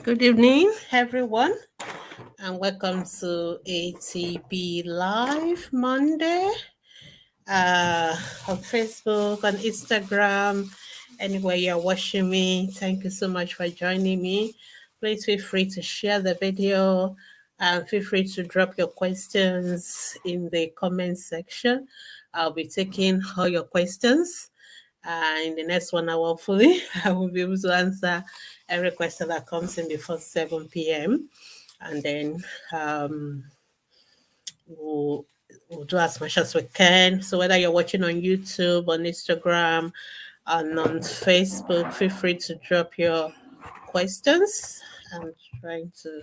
Good evening, everyone, and welcome to ATB Live Monday on Facebook, on Instagram, anywhere you're watching me. Thank you so much for joining me. Please feel free to share the video and feel free to drop your questions in the comment section. I'll be taking all your questions. In the next 1 hour, hopefully, I will be able to answer every question that comes in before 7 p.m. And then we'll do as much as we can. So whether you're watching on YouTube, on Instagram, and on Facebook, feel free to drop your questions. I'm trying to,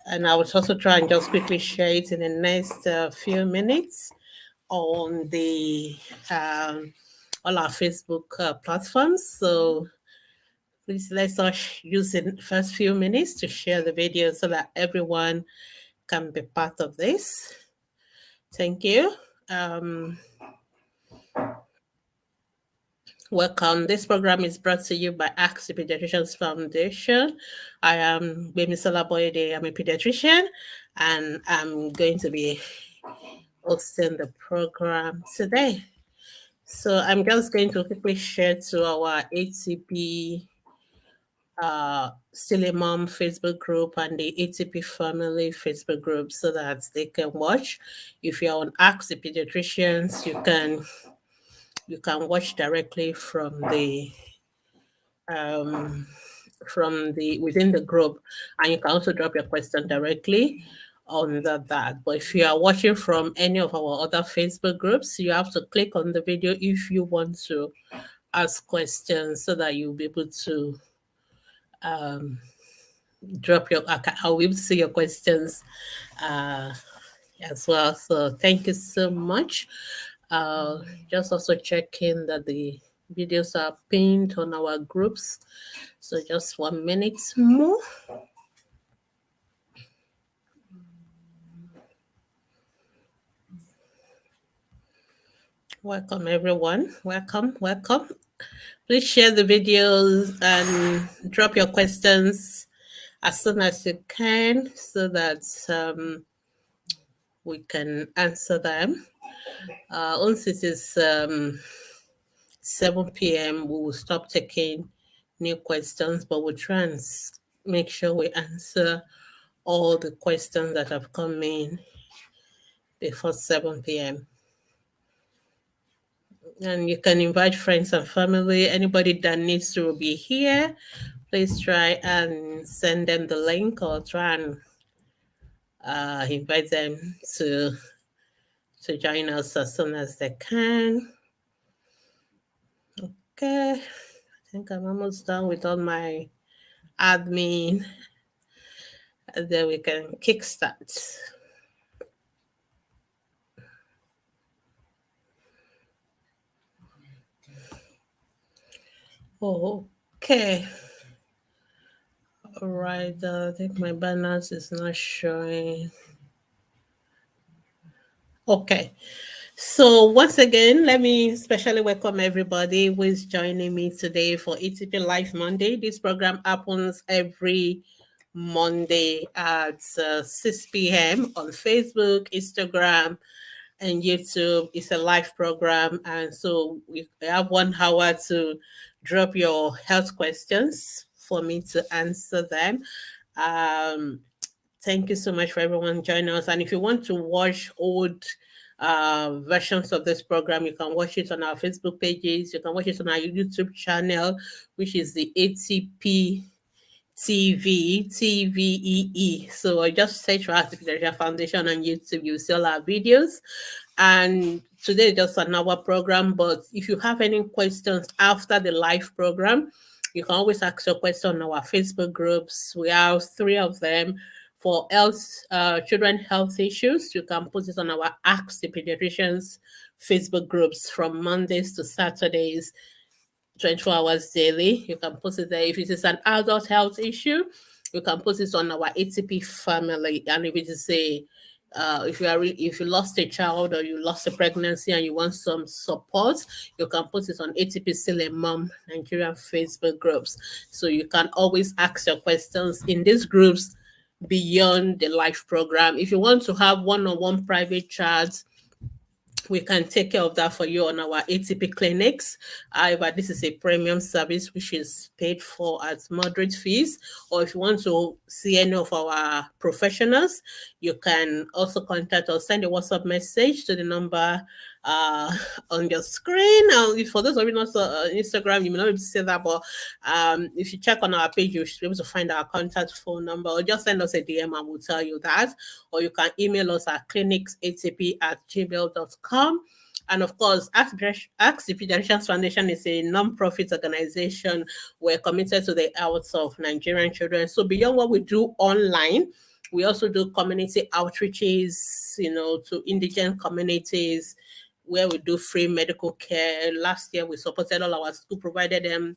and I will also try and just quickly share it in the next few minutes on the all our Facebook platforms. So please let's us use the first few minutes to share the video so that everyone can be part of this. Thank you. Welcome. This program is brought to you by Ask the Pediatricians Foundation. I am Gbemisola Boyede. I'm a pediatrician, and I'm going to be hosting the program today. So I'm just going to quickly share to our ATP Still a Mom Facebook group and the ATP Family Facebook group so that they can watch. If you're on Ask the Pediatricians, you can watch directly from the within the group, and you can also drop your question directly under that. But if you are watching from any of our other Facebook groups, you have to click on the video if you want to ask questions so that you'll be able to drop your I'll be able to see your questions as well. So thank you so much. Just also checking that the videos are pinned on our groups. So just 1 minute more. Welcome everyone. Welcome. Please share the videos and drop your questions as soon as you can so that we can answer them. Once it is 7 p.m., we will stop taking new questions, but we'll try and make sure we answer all the questions that have come in before 7 p.m. And you can invite friends and family, anybody that needs to be here. Please try and send them the link or try and invite them to join us as soon as they can. Okay, I think I'm almost done with all my admin. And then we can kickstart. Okay. All right, I think my banners is not showing. Okay. So once again, let me especially welcome everybody who is joining me today for ATP Live Monday. This program happens every Monday at 6 p.m. on Facebook, Instagram, and YouTube. It's a live program, and so we have 1 hour to drop your health questions for me to answer them. Thank you so much for everyone joining us. And if you want to watch old versions of this program, you can watch it on our Facebook pages. You can watch it on our YouTube channel, which is the ATP TVEE. So I just search for Artificial Foundation on YouTube. You see all our videos. And today is just an hour program. But if you have any questions after the live program, you can always ask your question on our Facebook groups. We have 3 of them. For children health issues, you can put it on our Ask the Pediatricians Facebook groups from Mondays to Saturdays, 24 hours daily. You can post it there. If it is an adult health issue, you can post it on our ATP family. And if it is a if you lost a child or you lost a pregnancy and you want some support, you can put it on ATP Still a Mom Nigerian Facebook groups. So you can always ask your questions in these groups beyond the live program. If you want to have one-on-one private chats, we can take care of that for you on our ATP clinics. However, this is a premium service which is paid for at moderate fees. Or if you want to see any of our professionals, you can also contact or send a WhatsApp message to the number uh, on your screen. For those of you not on Instagram, you may not be able to see that, but if you check on our page, you should be able to find our contact phone number, or just send us a DM and we'll tell you that. Or you can email us at clinicsatp@gmail.com. And of course, Ask the Pediatricians Foundation is a non-profit organization. We're committed to the health of Nigerian children. So beyond what we do online, we also do community outreaches, to indigent communities, where we do free medical care. Last year, we supported all our school, provided them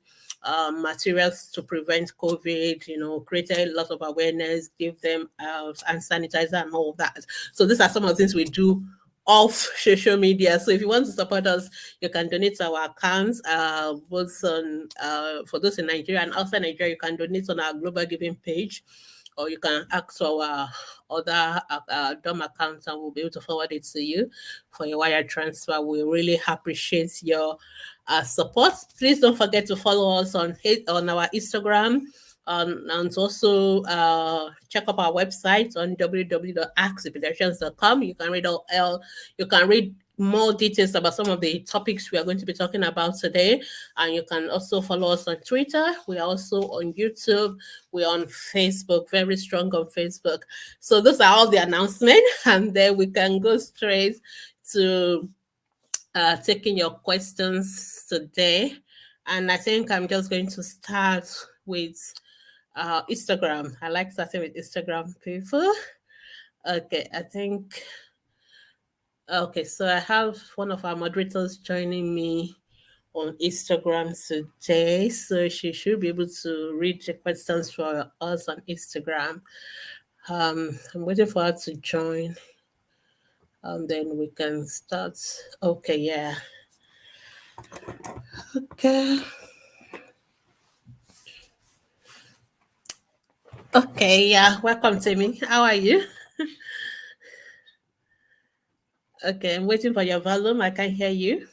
materials to prevent COVID, created a lot of awareness, give them hand sanitizer and all of that. So these are some of the things we do off social media. So if you want to support us, you can donate to our accounts, both on for those in Nigeria and outside Nigeria. You can donate on our global giving page, or you can ask our other DOM accounts and we'll be able to forward it to you for your wire transfer. We really appreciate your support. Please don't forget to follow us on our Instagram, and also check up our website on www.askthepediatricians.com. You can read more details about some of the topics we are going to be talking about today. And you can also follow us on Twitter. We are also on YouTube. We're on Facebook, very strong on Facebook. So those are all the announcements. And then we can go straight to taking your questions today. And I think I'm just going to start with Instagram. I like starting with Instagram people. Okay, so I have one of our moderators joining me on Instagram today. So she should be able to read the questions for us on Instagram. I'm waiting for her to join. And then we can start. Okay, yeah. Okay. Okay, yeah. Welcome, Timmy. How are you? Okay, I'm waiting for your volume. I can't hear you.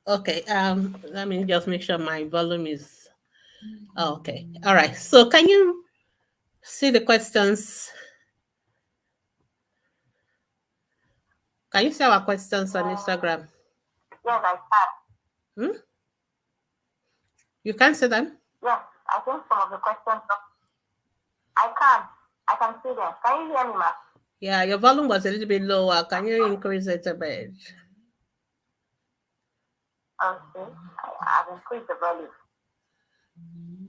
Okay, let me just make sure my volume is okay. All right. So can you see the questions? Can you see our questions on Instagram? Yes, I can. You can't see them? Yes, I think some of the questions. I can see them. Can you hear me, ma? Yeah, your volume was a little bit lower. Can you increase it a bit? Okay, I've increased the volume.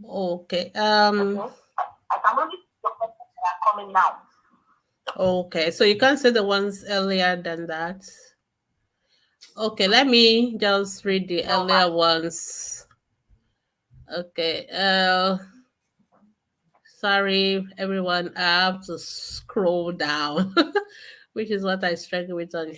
Okay. Okay. I can only see the questions that are coming now. Okay, so you can't see the ones earlier than that. Okay, let me just read the earlier ones. Okay. Sorry, everyone. I have to scroll down, which is what I struggle with on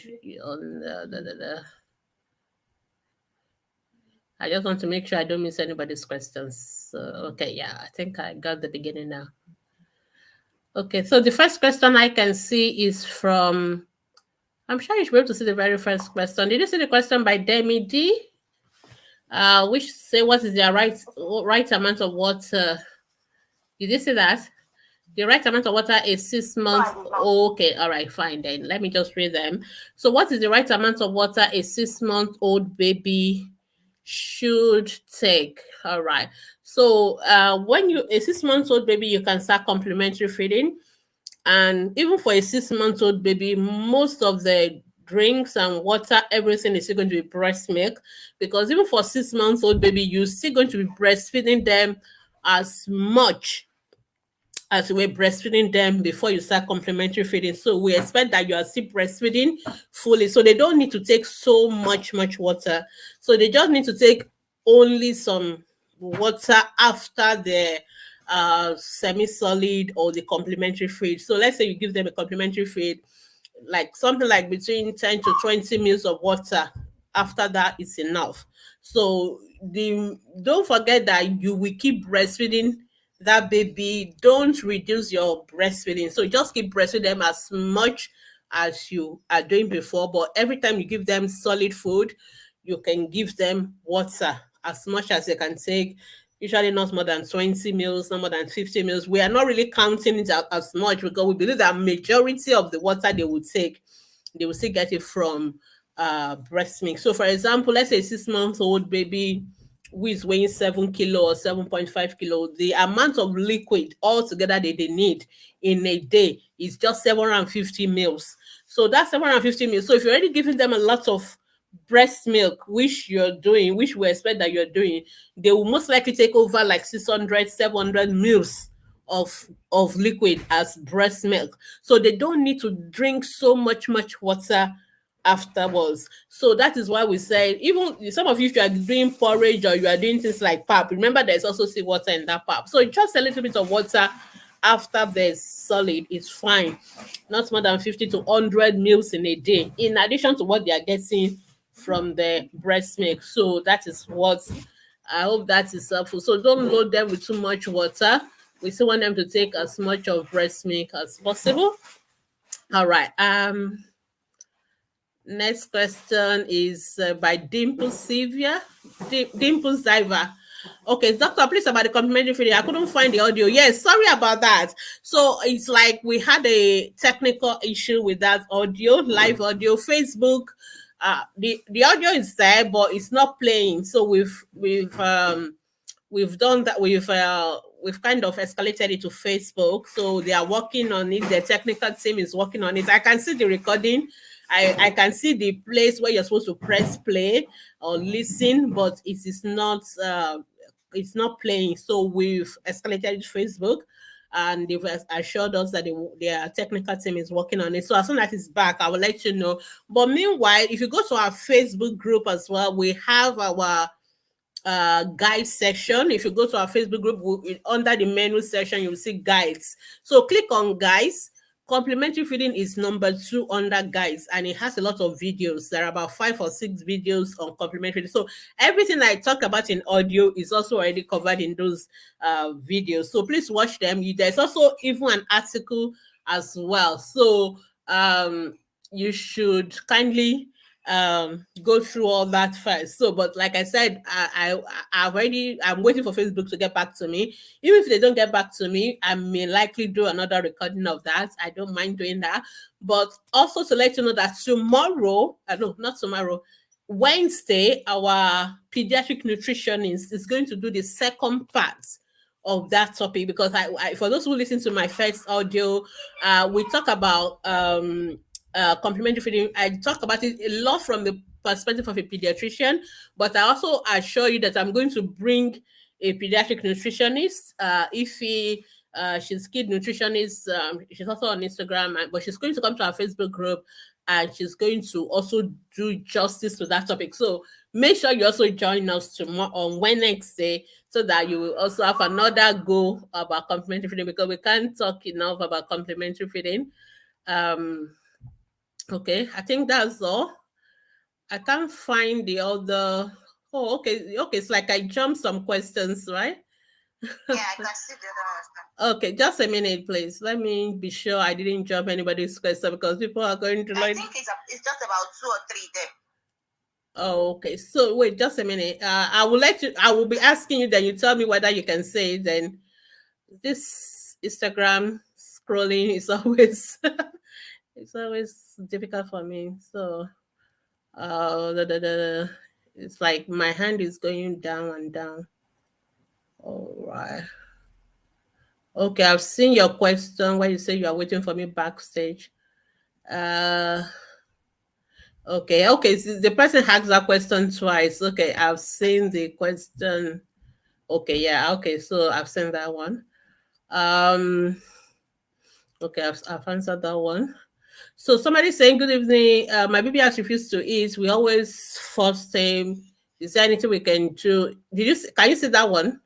I just want to make sure I don't miss anybody's questions. So, okay, yeah, I think I got the beginning now. Okay, so the first question I can see is from, I'm sure you should be able to see the very first question. Did you see the question by Demi D? Which say what is the right amount of water? Did you see that? The right amount of water is 6 months. Okay, all right, fine then. Let me just read them. So what is the right amount of water a 6-month-old baby should take? All right. So when a 6-month-old baby, you can start complementary feeding. And even for a 6-month-old baby, most of the drinks and water, everything is still going to be breast milk, because even for 6-month-old baby, you're still going to be breastfeeding them as much as we're breastfeeding them before you start complementary feeding. So we expect that you are still breastfeeding fully. So they don't need to take so much water. So they just need to take only some water after the semi-solid or the complementary feed. So let's say you give them a complementary feed, like something like between 10 to 20 mils of water. After that is enough. So the don't forget that you will keep breastfeeding that baby. Don't reduce your breastfeeding. So just keep breastfeeding them as much as you are doing before. But every time you give them solid food, you can give them water as much as they can take. Usually not more than 20 mils, not more than 50 mils. We are not really counting it as much because we believe that majority of the water they will take, they will still get it from breast milk. So for example, let's say a 6 month old baby who is weighing 7 kilo or 7.5 kilo, the amount of liquid altogether that they need in a day is just 750 mils. So that's 750 mils. So if you're already giving them a lot of breast milk, which you're doing, which we expect that you're doing, they will most likely take over like 600, 700 mils of liquid as breast milk. So they don't need to drink so much water afterwards. So that is why we say, even some of you, if you are doing porridge or you are doing things like pap, remember there's also sea water in that pap. So just a little bit of water after there's solid is fine. Not more than 50 to 100 mils in a day, in addition to what they are getting from the breast milk. So that is what I hope that is helpful. So don't load them with too much water. We still want them to take as much of breast milk as possible. All right. Next question is by Dimple Sylvia. Dimple Ziva. Okay, doctor, please about the complimentary video. I couldn't find the audio. Yes, sorry about that. So it's like we had a technical issue with that audio, live audio. Facebook, the audio is there, but it's not playing. So we've done that. We've kind of escalated it to Facebook, so they are working on it. The technical team is working on it. I can see the recording. I can see the place where you're supposed to press play or listen, but it is not it's not playing. So we've escalated it to Facebook, and they've assured us that their technical team is working on it. So as soon as it's back, I will let you know. But meanwhile, if you go to our Facebook group as well, we have our guide section. If you go to our Facebook group, under the menu section, you'll see guides. So click on guides. Complementary feeding is number 2 under guides, and it has a lot of videos. There are about 5 or 6 videos on complementary feeding. So everything I talk about in audio is also already covered in those videos. So please watch them. There's also even an article as well. So you should kindly go through all that first. So but like I said, I'm waiting for Facebook to get back to me. Even if they don't get back to me, I may likely do another recording of that. I don't mind doing that. But also to let you know that tomorrow, no, not tomorrow, Wednesday, our pediatric nutritionist is going to do the second part of that topic, because I for those who listen to my first audio, we talk about complementary feeding. I talk about it a lot from the perspective of a pediatrician, but I also assure you that I'm going to bring a pediatric nutritionist. She's kid nutritionist. She's also on Instagram, but she's going to come to our Facebook group, and she's going to also do justice to that topic. So make sure you also join us tomorrow on Wednesday, so that you will also have another go about complementary feeding, because we can't talk enough about complementary feeding. Okay, I think that's all. I can't find the other. Oh, okay. Okay, it's like I jumped some questions, right? Yeah, I can see the other one. Okay, just a minute, please. Let me be sure I didn't jump anybody's question, because people are going to I think it's just about 2 or 3 there. Oh, okay. So wait, just a minute. I will be asking you, then you tell me whether you can say it. Then this Instagram scrolling is always it's always difficult for me. So it's like my hand is going down and down. All right. Okay, I've seen your question where you say you are waiting for me backstage. Uh okay, so the person asked that question twice. Okay, I've seen the question. Okay, yeah, okay, so I've seen that one. Okay, I've answered that one. So somebody saying, good evening. My baby has refused to eat. We always force him. Is there anything we can do? Can you see that one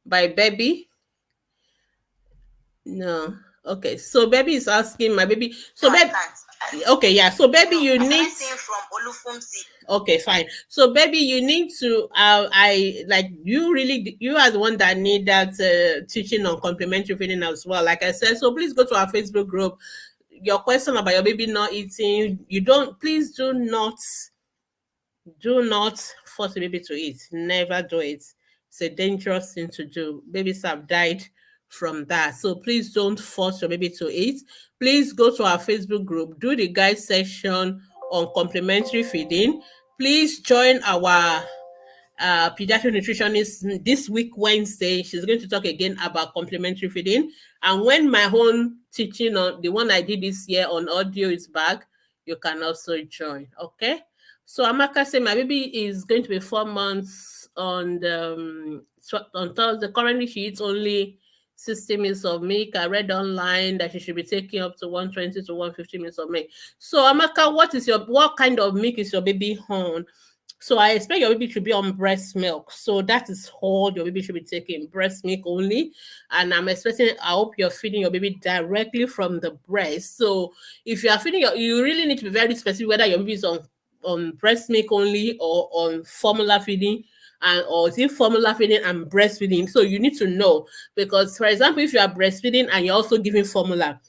by Baby? No. Okay. So Baby is asking my baby. So No, I baby. can't. Okay, yeah. So baby, you Can I need. see from Olufumzi? Okay, fine. So baby, you need to. I like you. Really, you are the one that need that teaching on complementary feeding as well. Like I said, so please go to our Facebook group. Your question about your baby not eating, you don't. Please do not force the baby to eat. Never do it. It's a dangerous thing to do. Babies have died from that. So please don't force your baby to eat. Please go to our Facebook group, do the guide section on complementary feeding. Please join our pediatric nutritionist this week, Wednesday. She's going to talk again about complementary feeding. And when my own teaching on the one I did this year on audio is back, you can also join. Okay. So Amaka said my baby is going to be 4 months on Thursday. Currently, she eats only 60 minutes of milk. I read online that she should be taking up to 120 to 150 minutes of milk. So Amaka, what kind of milk is your baby on? So I expect your baby should be on breast milk. So that is all your baby should be taking, breast milk only. And I hope you're feeding your baby directly from the breast. So if you are you really need to be very specific whether your baby is on breast milk only or on formula feeding, and or is it formula feeding and breastfeeding. So you need to know, because for example, if you are breastfeeding and you're also giving formula,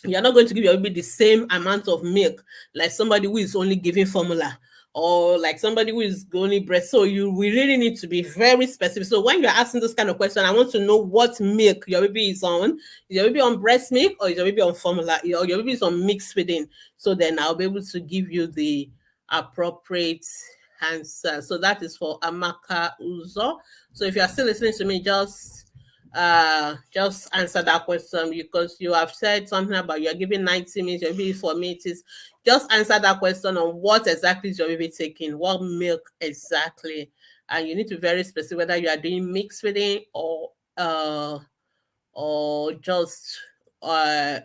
you're not going to give your baby the same amount of milk like somebody who is only giving formula, or like somebody who is only breast. So we really need to be very specific. So when you're asking this kind of question, I want to know what milk your baby is on. Is your baby on breast milk, or is your baby on formula, or your baby is on mixed feeding? So then I'll be able to give you the appropriate answer. So that is for Amaka Uzo. So if you are still listening to me, just answer that question, because you have said something about you're giving 90 minutes, your baby for me it is. Just answer that question on what exactly is your baby taking, what milk exactly, and you need to be very specific whether you are doing mixed feeding or just uh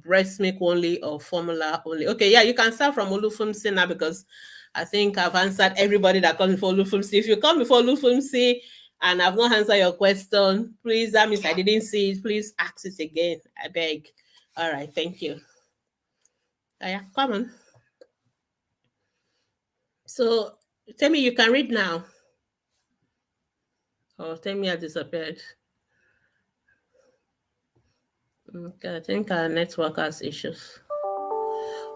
breast milk only or formula only. Okay, yeah, you can start from Olufumsi now, because I think I've answered everybody that comes before Olufumsi. If you come before Olufumsi and I've not answered your question, please, that means I didn't see it. Please ask it again. I beg. All right, thank you. Yeah, come on. So tell me, you can read now. Oh, tell me I disappeared. Okay, I think our network has issues.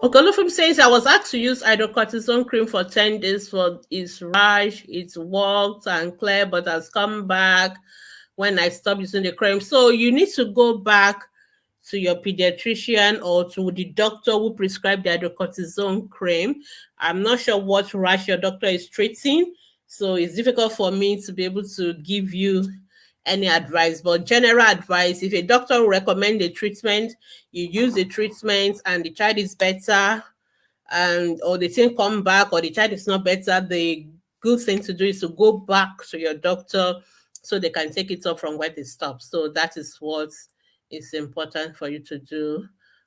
Okay, Olufim says I was asked to use hydrocortisone cream for 10 days for its rash. It's worked and clear, but has come back when I stopped using the cream. So you need to go back to your pediatrician or to the doctor who prescribed the hydrocortisone cream. I'm not sure what rash your doctor is treating, so it's difficult for me to be able to give you any advice. But general advice, if a doctor will recommend a treatment, you use the treatment and the child is better, and or the thing come back, or the child is not better, the good thing to do is to go back to your doctor so they can take it up from where they stop. So that is what is important for you to do.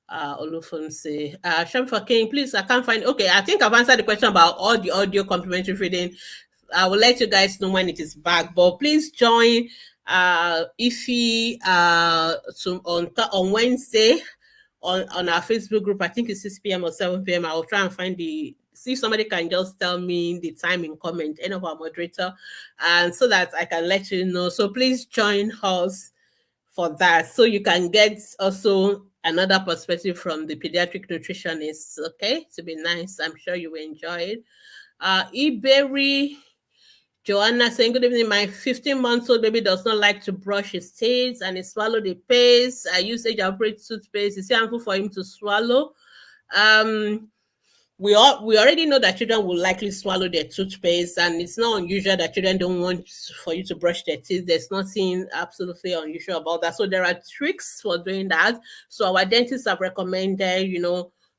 Olufunse. Shamfa King, please, I can't find. Okay, I think I've answered the question about all the audio complementary feeding. I will let you guys know when it is back, but please join Ify on Wednesday on our Facebook group. I think it's 6 p.m. or 7 p.m. I will try and see if somebody can just tell me the time in comment, any of our moderator, and so that I can let you know. So please join us for that, so you can get also another perspective from the pediatric nutritionist. Okay, to be nice. I'm sure you will enjoy it. Iberry Joanna saying, good evening. My 15-month-old baby does not like to brush his teeth and he swallow the paste. I use age-appropriate toothpaste. Is it harmful for him to swallow? We already know that children will likely swallow their toothpaste, and it's not unusual that children don't want for you to brush their teeth. There's nothing absolutely unusual about that. So there are tricks for doing that. So our dentists have recommended,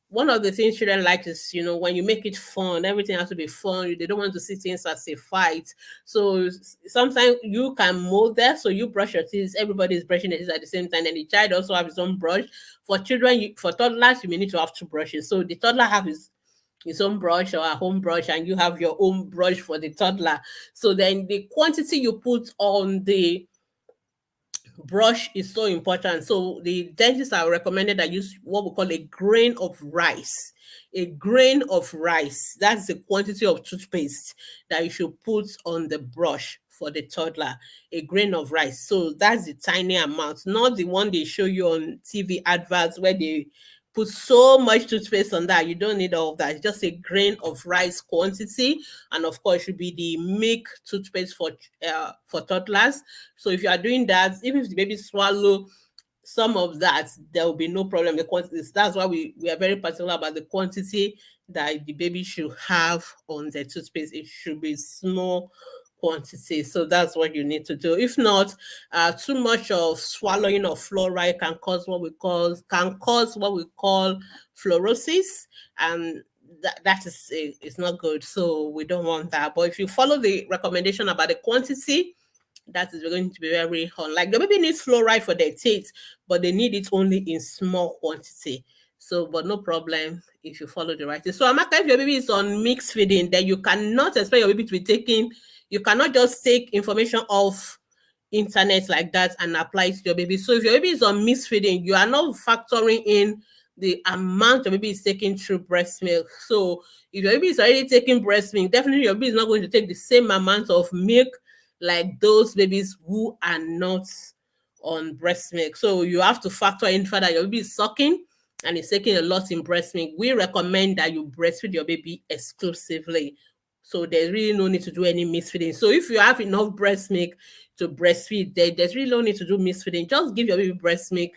one of the things children like is, when you make it fun, everything has to be fun. They don't want to see things as a fight. So sometimes you can mold that. So you brush your teeth, everybody is brushing their teeth at the same time, and the child also has his own brush. For children, for toddlers, you may need to have two brushes. So the toddler his own brush or a home brush, and you have your own brush for the toddler. So then the quantity you put on the brush is so important. So the dentists are recommended that use what we call a grain of rice. A grain of rice. That's the quantity of toothpaste that you should put on the brush for the toddler. A grain of rice. So that's the tiny amount, not the one they show you on TV adverts where they put so much toothpaste on that. You don't need all of that. It's just a grain of rice quantity, and of course, it should be the milk toothpaste for toddlers. So if you are doing that, even if the baby swallow some of that, there will be no problem. The quantities. That's why we are very particular about the quantity that the baby should have on the toothpaste. It should be small quantity. So that's what you need to do. If not, too much of swallowing of fluoride can cause what we call fluorosis, and that is it's not good. So we don't want that. But if you follow the recommendation about the quantity, that is going to be very unlike the baby needs fluoride for their teeth, but they need it only in small quantity. So, but no problem if you follow the right thing. So, Amaka, if your baby is on mixed feeding, then you cannot expect your baby to be taking. You cannot just take information off internet like that and apply it to your baby. So, if your baby is on mixed feeding, you are not factoring in the amount your baby is taking through breast milk. So, if your baby is already taking breast milk, definitely your baby is not going to take the same amount of milk like those babies who are not on breast milk. So you have to factor in further your baby is sucking and is taking a lot in breast milk. We recommend that you breastfeed your baby exclusively. So there's really no need to do any misfeeding. So if you have enough breast milk to breastfeed, there's really no need to do misfeeding. Just give your baby breast milk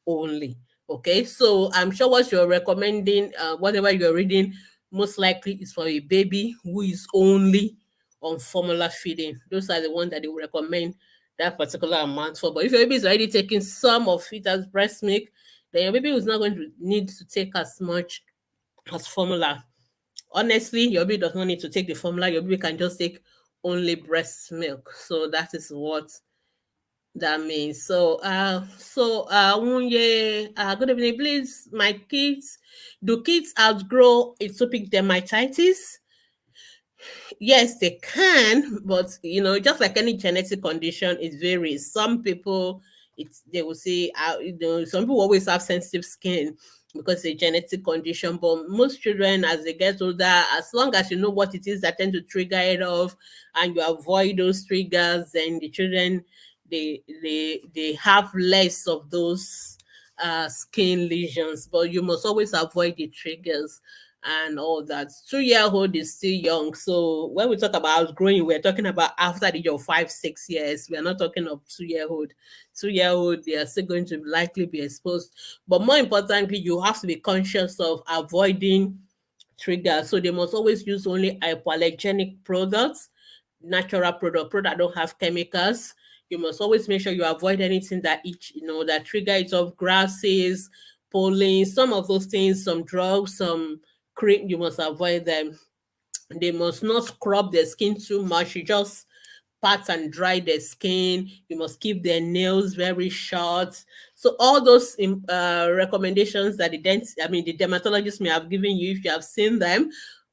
only. Okay, so I'm sure what you're recommending, whatever you're reading, most likely is for a baby who is only on formula feeding. Those are the ones that they will recommend that particular amount for. But if your baby is already taking some of it as breast milk, then your baby is not going to need to take as much as formula. Honestly, your baby does not need to take the formula. Your baby can just take only breast milk. So that is what that means. Good evening, please. My kids, do kids outgrow atopic dermatitis? Yes, they can, but just like any genetic condition, it varies. Some people, they will say, some people always have sensitive skin because it's a genetic condition. But most children, as they get older, as long as you know what it is that tend to trigger it off, and you avoid those triggers, then the children they have less of those skin lesions. But you must always avoid the triggers and all that. 2 year old is still young. So when we talk about outgrowing, we're talking about after the age of 5, 6 years. We are not talking of 2 year old. 2 year old, they are still going to likely be exposed. But more importantly, you have to be conscious of avoiding triggers. So they must always use only hypoallergenic products, natural product that don't have chemicals. You must always make sure you avoid anything that that trigger it off, grasses, pollen, some of those things, some drugs, some cream, you must avoid them. They must not scrub their skin too much. You just pat and dry their skin. You must keep their nails very short. So all those recommendations that the dermatologist may have given you, if you have seen them,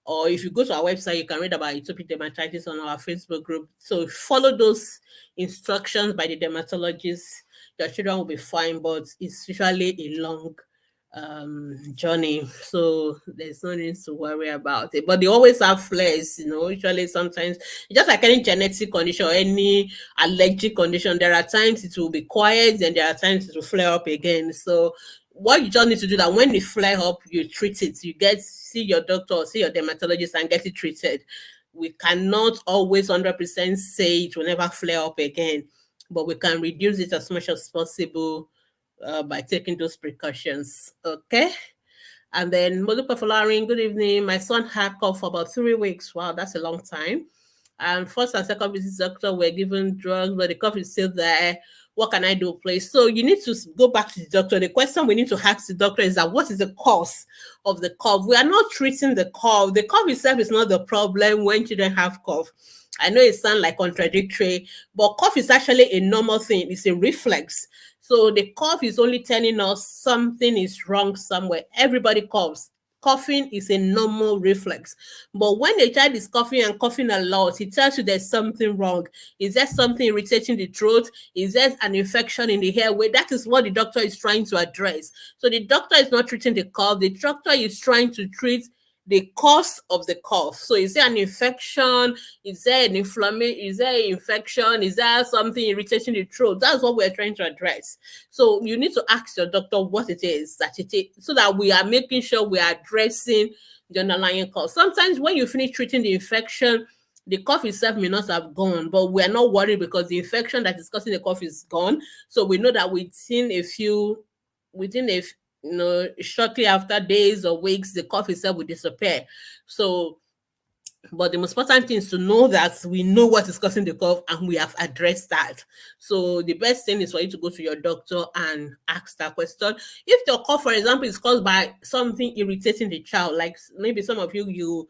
or if you go to our website, you can read about atopic dermatitis on our Facebook group. So follow those instructions by the dermatologist. Your children will be fine, but it's usually a long journey, so there's no need to worry about it. But they always have flares, usually sometimes just like any genetic condition or any allergic condition, there are times it will be quiet and there are times it will flare up again. So what you just need to do that when they flare up, you treat it. You see your doctor or see your dermatologist and get it treated. We cannot always 100% say it will never flare up again, but we can reduce it as much as possible by taking those precautions. Okay. And then Modupa Folarin, good evening. My son had cough for about 3 weeks. Wow, that's a long time. And first and second visit doctor were given drugs, but the cough is still there. What can I do, please? So you need to go back to the doctor. The question we need to ask the doctor is that what is the cause of the cough? We are not treating the cough. The cough itself is not the problem when children have cough. I know it sounds like contradictory, but cough is actually a normal thing. It's a reflex. So the cough is only telling us something is wrong somewhere. Everybody coughs. coughing is a normal reflex. But when a child is coughing and coughing a lot, it tells you there's something wrong. Is there something irritating the throat? Is there an infection in the airway? That is what the doctor is trying to address. So the doctor is not treating the cough. The doctor is trying to treat the cause of the cough. So is there an infection? Is there an inflammation? Is there an infection? Is there something irritating the throat? That's what we're trying to address. So you need to ask your doctor what it is that it is, so that we are making sure we are addressing the underlying cause. Sometimes when you finish treating the infection, the cough itself may not have gone, but we're not worried because the infection that is causing the cough is gone. So we know that within a shortly after days or weeks, the cough itself will disappear. So, but the most important thing is to know that we know what is causing the cough and we have addressed that. So the best thing is for you to go to your doctor and ask that question. If your cough, for example, is caused by something irritating the child, like maybe some of your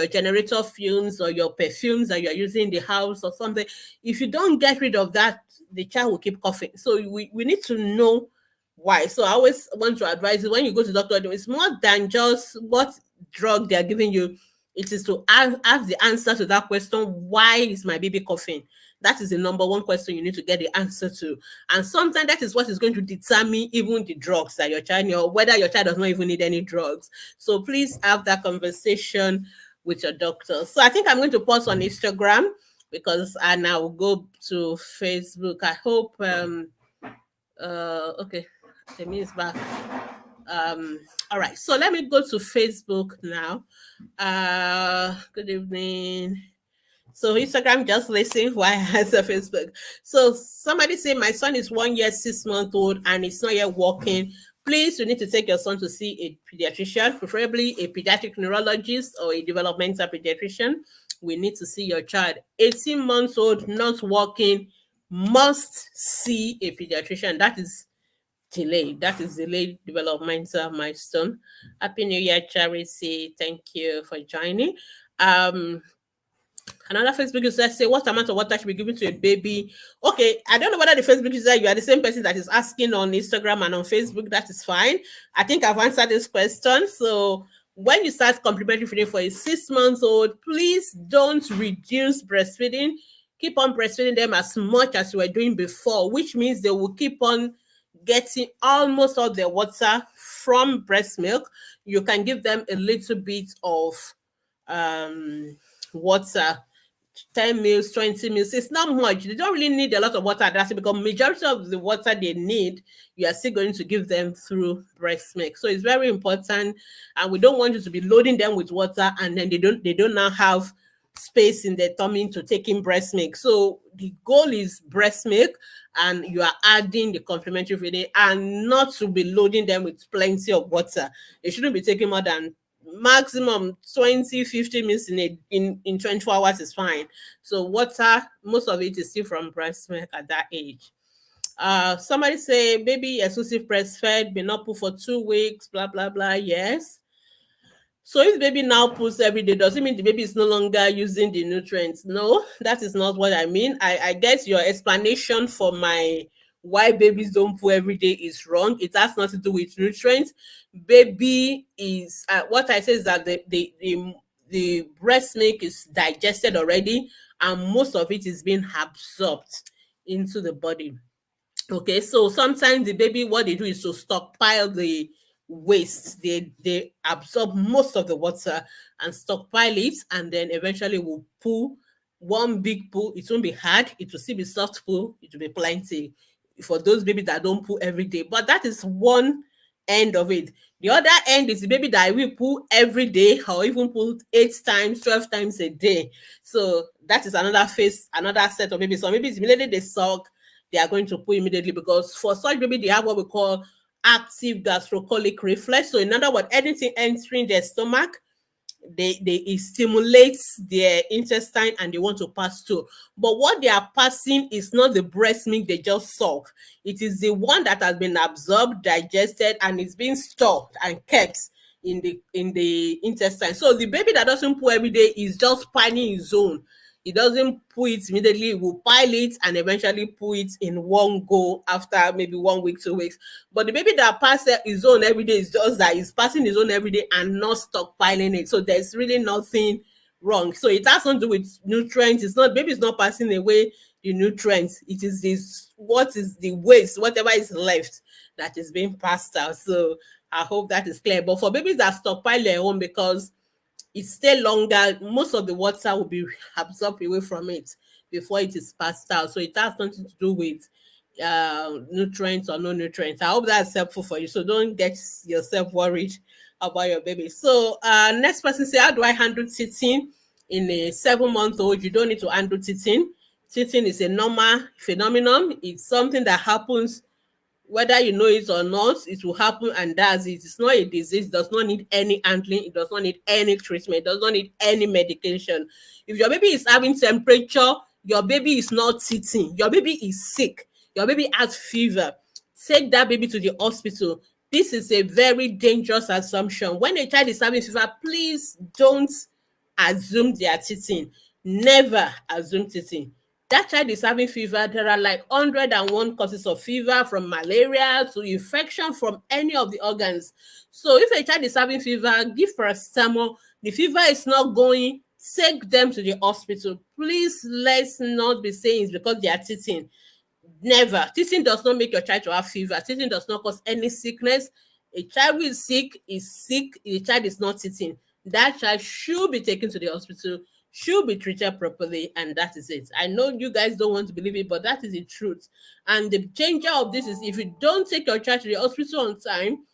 generator fumes or your perfumes that you're using in the house or something, if you don't get rid of that, the child will keep coughing. So we need to know why. So I always want to advise you, when you go to the doctor, it's more than just what drug they're giving you. It is to have the answer to that question: why is my baby coughing? That is the number one question you need to get the answer to. And sometimes that is what is going to determine even the drugs that your child, or whether your child does not even need any drugs. So please have that conversation with your doctor. So I think I'm going to pause on Instagram because I now go to Facebook. I hope okay, Temi is back. All right, so let me go to Facebook now. Good evening. So Instagram, just listen while I answer Facebook. So somebody say my son is 1 year, 6 months old, and he's not yet walking. Please, you need to take your son to see a pediatrician, preferably a pediatric neurologist or a developmental pediatrician. We need to see your child. 18 months old, not walking, must see a pediatrician. That is delayed developmental milestone. Happy New Year, Charity. Thank you for joining. Another Facebook user say, what amount of water should be given to a baby? Okay, I don't know whether the Facebook user, you are the same person that is asking on Instagram and on Facebook. That is fine. I think I've answered this question. So when you start complementary feeding for a 6 months old, please don't reduce breastfeeding. Keep on breastfeeding them as much as you were doing before, which means they will keep on getting almost all their water from breast milk. You can give them a little bit of water, 10 mils, 20 mils. It's not much. They don't really need a lot of water. That's because majority of the water they need, you are still going to give them through breast milk. So it's very important, and we don't want you to be loading them with water and then they don't now have space in their tummy to take in breast milk. So the goal is breast milk, and you are adding the complementary feeding, and not to be loading them with plenty of water. It shouldn't be taking more than maximum 20-50 minutes in 24 hours is fine. So water, most of it is still from breast milk at that age. Somebody say baby exclusive breastfed, may not put for 2 weeks, blah blah blah. Yes. So if the baby now pulls every day, does it mean the baby is no longer using the nutrients? No, that is not what I mean. I guess your explanation for my why babies don't pull every day is wrong. It has nothing to do with nutrients. Baby is what I say is that the breast milk is digested already, and most of it is being absorbed into the body. Okay, so sometimes the baby, what they do is to stockpile the waste. They absorb most of the water and stockpile it, and then eventually will pull one big pull. It won't be hard, it will still be soft pull, it will be plenty for those babies that don't pull every day. But that is one end of it. The other end is the baby that will pull every day, or even pull 8 times, 12 times a day. So that is another phase, another set of babies. So maybe immediately they suck, they are going to pull immediately, because for such baby, they have what we call active gastrocolic reflex. So in other words, anything entering their stomach, it stimulates their intestine and they want to pass through. But what they are passing is not the breast milk they just suck. It is the one that has been absorbed, digested, and is being stored and kept in the intestine. So the baby that doesn't poo every day is just finding his own. It doesn't pull it immediately. It will pile it and eventually pull it in one go after maybe 1 week, 2 weeks. But the baby that passes his own every day is just that he's passing his own every day and not stockpiling it. So there's really nothing wrong. So it has something to do with nutrients. It's not, baby is not passing away the nutrients. It is this, what is the waste, whatever is left, that is being passed out. So I hope that is clear. But for babies that stockpile their own, because it stay longer, most of the water will be absorbed away from it before it is passed out. So it has nothing to do with nutrients or no nutrients. I hope that's helpful for you. So don't get yourself worried about your baby. So next person say, how do I handle teething in a 7 month old? You don't need to handle teething. Teething is a normal phenomenon. It's something that happens whether you know it or not. It will happen, and that's it. It's not a disease. It does not need any handling. It does not need any treatment. It does not need any medication. If your baby is having temperature, your baby is not teething. Your baby is sick. Your baby has fever. Take that baby to the hospital. This is a very dangerous assumption. When a child is having fever, please don't assume they are teething. Never assume teething. That child is having fever. There are like 101 causes of fever, from malaria to infection from any of the organs. So if a child is having fever, give paracetamol. The fever is not going, take them to the hospital. Please, let's not be saying it's because they are teething. Never. Teething does not make your child to have fever. Teething does not cause any sickness. A child who is sick is sick. A child is not teething. That child should be taken to the hospital, should be treated properly, and that is it. I know you guys don't want to believe it, but that is the truth. And the danger of this is, if you don't take your child to the hospital on time,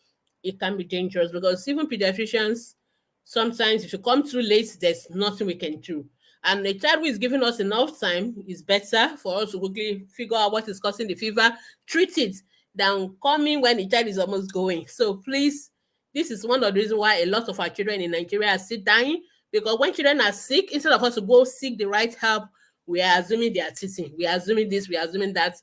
it can be dangerous, because even pediatricians, sometimes if you come too late, there's nothing we can do. And a child who is giving us enough time is better for us to quickly figure out what is causing the fever, treat it, than coming when the child is almost going. So please, this is one of the reasons why a lot of our children in Nigeria are still dying, because when children are sick, instead of us to go seek the right help, we are assuming they are teething. We are assuming this, we are assuming that.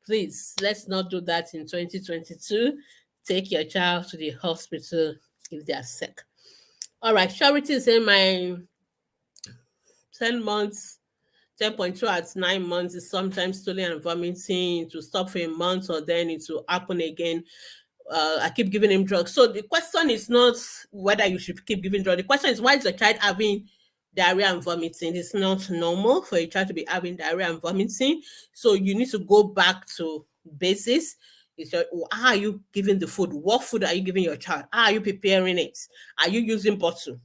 Please, let's not do that in 2022. Take your child to the hospital if they are sick. All right, Charity is saying my 10 months, 10.2 at 9 months is sometimes stooling and vomiting. To stop for a month, or then it will happen again. I keep giving him drugs. So the question is not whether you should keep giving drugs. The question is, why is the child having diarrhea and vomiting? It's not normal for a child to be having diarrhea and vomiting. So you need to go back to basics. It's your, how are you giving the food? What food are you giving your child? How are you preparing it? Are you using bottle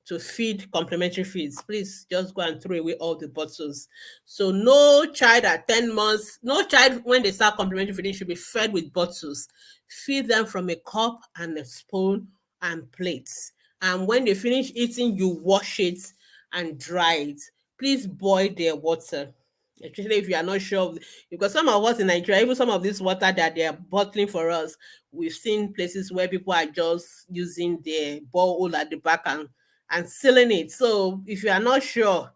to feed complementary feeds? Please just go and throw away all the bottles. So no child at 10 months, no child when they start complementary feeding should be fed with bottles. Feed them from a cup and a spoon and plates. And when they finish eating, you wash it and dry it. Please boil their water, especially if you are not sure because some of us in Nigeria, even some of this water that they are bottling for us, we've seen places where people are just using their borehole at the back and sealing it. So if you are not sure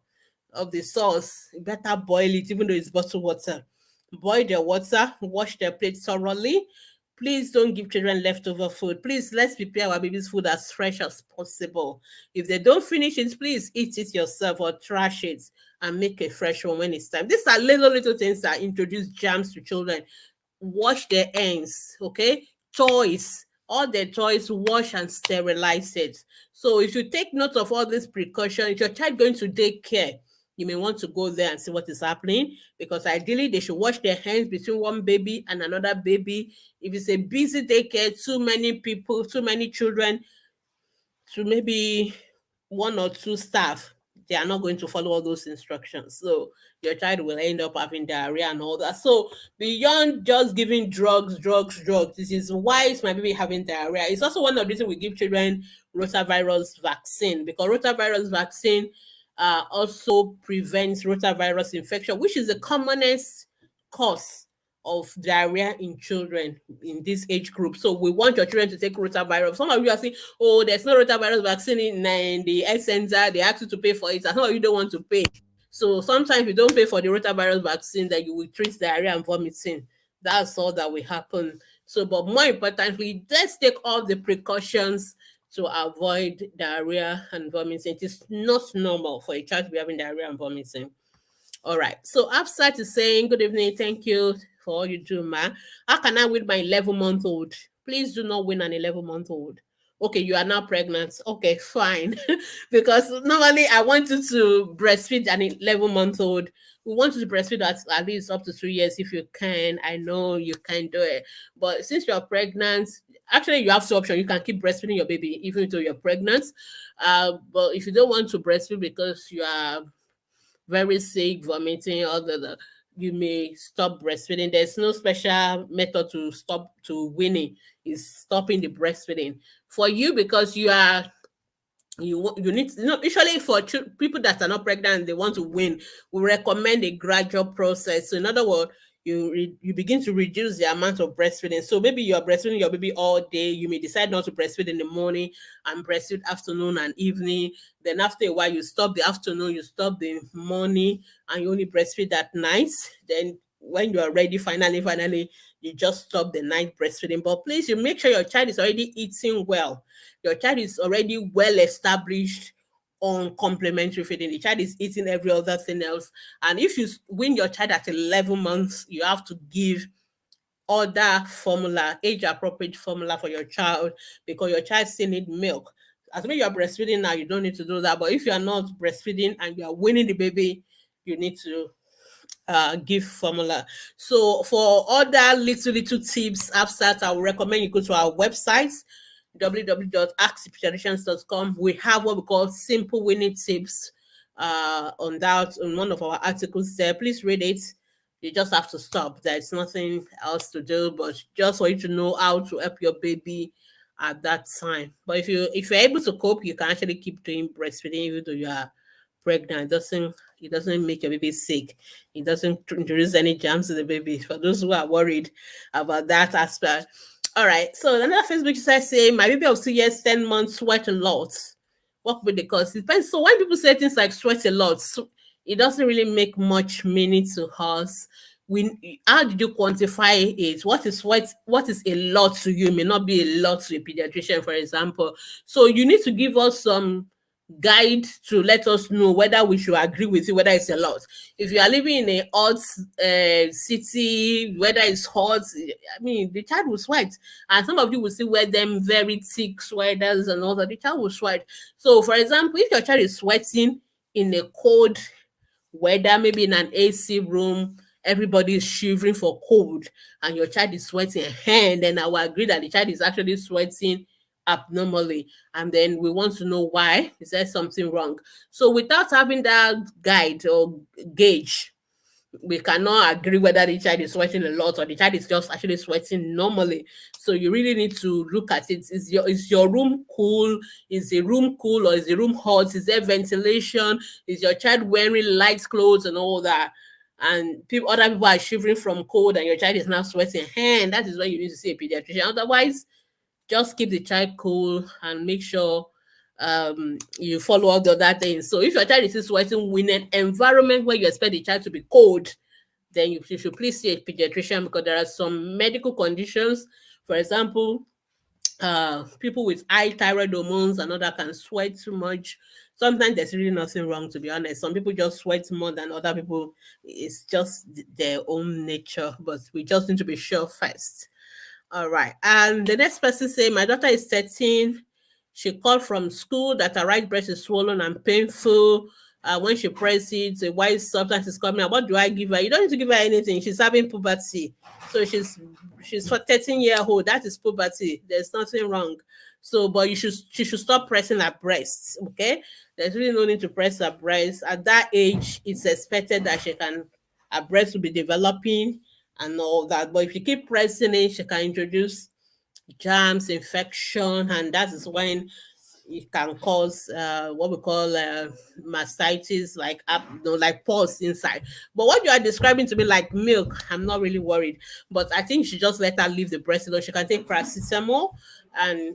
of the source, you better boil it, even though it's bottled water. Boil the water, wash the plate thoroughly. Please don't give children leftover food. Please, let's prepare our baby's food as fresh as possible. If they don't finish it, please eat it yourself or trash it and make a fresh one when it's time. These are little things that introduce germs to children. Wash their hands, okay? Toys, all their toys, wash and sterilize it. So if you take note of all these precautions, if your child going to daycare, you may want to go there and see what is happening, because ideally they should wash their hands between one baby and another baby. If it's a busy daycare, too many people, too many children, to maybe one or two staff, they are not going to follow all those instructions. So your child will end up having diarrhea and all that. So beyond just giving drugs, this is why is my baby having diarrhea. It's also one of the reasons we give children rotavirus vaccine, because rotavirus vaccine also prevents rotavirus infection, which is the commonest cause of diarrhea in children in this age group. So we want your children to take rotavirus. Some of you are saying, oh, there's no rotavirus vaccine in the health center. They ask you to pay for it. And some of you don't want to pay. So sometimes you don't pay for the rotavirus vaccine, that you will treat diarrhea and vomiting. That's all that will happen. So, but more importantly, let's take all the precautions to avoid diarrhea and vomiting. It is not normal for a child to be having diarrhea and vomiting. All right. So Absat is saying, good evening. Thank you for all you do, ma. How can I win my 11-month-old? Please do not win an 11-month-old. Okay, you are now pregnant. Okay, fine. Because normally I want you to breastfeed an 11-month-old. We want you to breastfeed at least up to 3 years if you can. I know you can do it. But since you're pregnant, actually you have two options. You can keep breastfeeding your baby even though you're pregnant. But if you don't want to breastfeed because you are very sick, vomiting, all the you may stop breastfeeding. There's no special method to stop to weaning. Is stopping the breastfeeding for you because you need usually for people that are not pregnant they want to wean. We recommend a gradual process. So in other words, you begin to reduce the amount of breastfeeding. So maybe you're breastfeeding your baby all day. You may decide not to breastfeed in the morning and breastfeed afternoon and evening. Then after a while, you stop the afternoon, you stop the morning, and you only breastfeed at night. Then when you are ready, finally, you just stop the night breastfeeding. But please, you make sure your child is already eating well. Your child is already well established on complementary feeding. The child is eating every other thing else. And if you win your child at 11 months, you have to give other formula, age appropriate formula for your child because your child still need milk. As when you are breastfeeding now, you don't need to do that. But if you are not breastfeeding and you are winning the baby, you need to give formula. So for other little tips, abstracts, I would recommend you go to our website www.askthepediatricians.com. We have what we call simple winning tips on that on one of our articles there. Please read it. You just have to stop. There's nothing else to do, but just for you to know how to help your baby at that time. But if you're able to cope, you can actually keep doing breastfeeding even though you are pregnant. It doesn't make your baby sick. It doesn't introduce any germs to the baby. For those who are worried about that aspect. All right. So another Facebook user saying my baby of 2 years, 10 months sweat a lot. What could be the cause? It depends. So when people say things like sweat a lot, it doesn't really make much meaning to us. How did you quantify it? What is a lot to you may not be a lot to a pediatrician, for example. So you need to give us some guide to let us know whether we should agree with you, whether it's a lot. If you are living in a hot city, whether it's hot, I mean, the child will sweat. And some of you will see wear them very thick sweaters and all that. The child will sweat. So, for example, if your child is sweating in a cold weather, maybe in an AC room, everybody is shivering for cold, and your child is sweating, and then I will agree that the child is actually sweating abnormally, and then we want to know why. Is there something wrong? So without having that guide or gauge, we cannot agree whether the child is sweating a lot or the child is just actually sweating normally. So you really need to look at it. Is your room cool? Is the room cool or is the room hot? Is there ventilation? Is your child wearing light clothes and all that? And other people are shivering from cold and your child is now sweating. And that is when you need to see a pediatrician. Otherwise, just keep the child cool and make sure you follow all the other things. So if your child is sweating in an environment where you expect the child to be cold, then you should please see a pediatrician because there are some medical conditions. For example, people with high thyroid hormones and other can sweat too much. Sometimes there's really nothing wrong, to be honest. Some people just sweat more than other people. It's just their own nature, but we just need to be sure first. All right. And the next person say, my daughter is 13. She called from school that her right breast is swollen and painful. When she presses it, a white substance is coming out. What do I give her? You don't need to give her anything. She's having puberty. So she's for 13-year-old. That is puberty. There's nothing wrong. So, but she should stop pressing her breasts. Okay. There's really no need to press her breasts. At that age, it's expected that her breast will be developing and all that. But if you keep pressing it, she can introduce germs, infection, and that is when it can cause what we call mastitis, like pus inside. But what you are describing to me like milk, I'm not really worried. But I think you should just let her leave the breast alone. She can take paracetamol,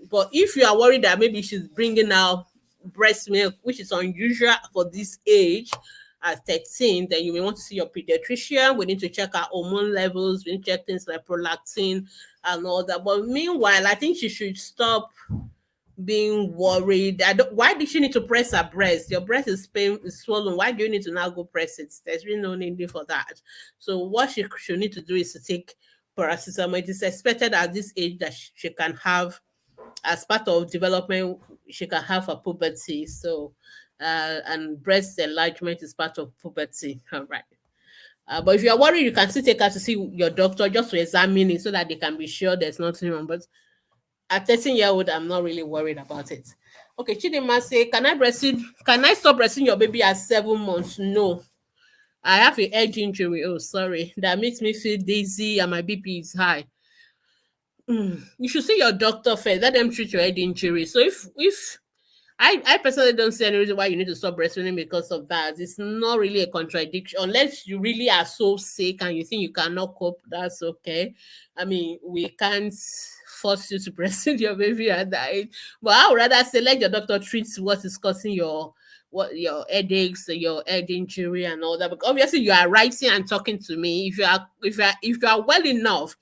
but if you are worried that maybe she's bringing out breast milk, which is unusual for this age, at 13, then you may want to see your pediatrician. We need to check our hormone levels. We need to check things like prolactin and all that. But meanwhile, I think she should stop being worried. Why did she need to press her breast? Your breast is swollen. Why do you need to now go press it? There's really no need for that. So what she should need to do is to take paracetamol. It is expected at this age that she can have, as part of development, she can have a puberty. So, and breast enlargement is part of puberty. All right. But if you're worried, you can still take her to see your doctor just to examine it so that they can be sure there's nothing wrong. But at 13-year-old, I'm not really worried about it. Okay, Chidima say, can I breastfeed? Can I stop breastfeeding your baby at 7 months? No. I have a edge injury. Oh, sorry. That makes me feel dizzy and my BP is high. You should see your doctor first. Let them treat your head injury. So if I personally don't see any reason why you need to stop breastfeeding because of that. It's not really a contradiction. Unless you really are so sick and you think you cannot cope, that's okay. I mean, we can't force you to breastfeed your baby at that age. But I would rather say let your doctor treat what is causing your headaches, your head injury and all that. Because obviously you are writing and talking to me. If you are well enough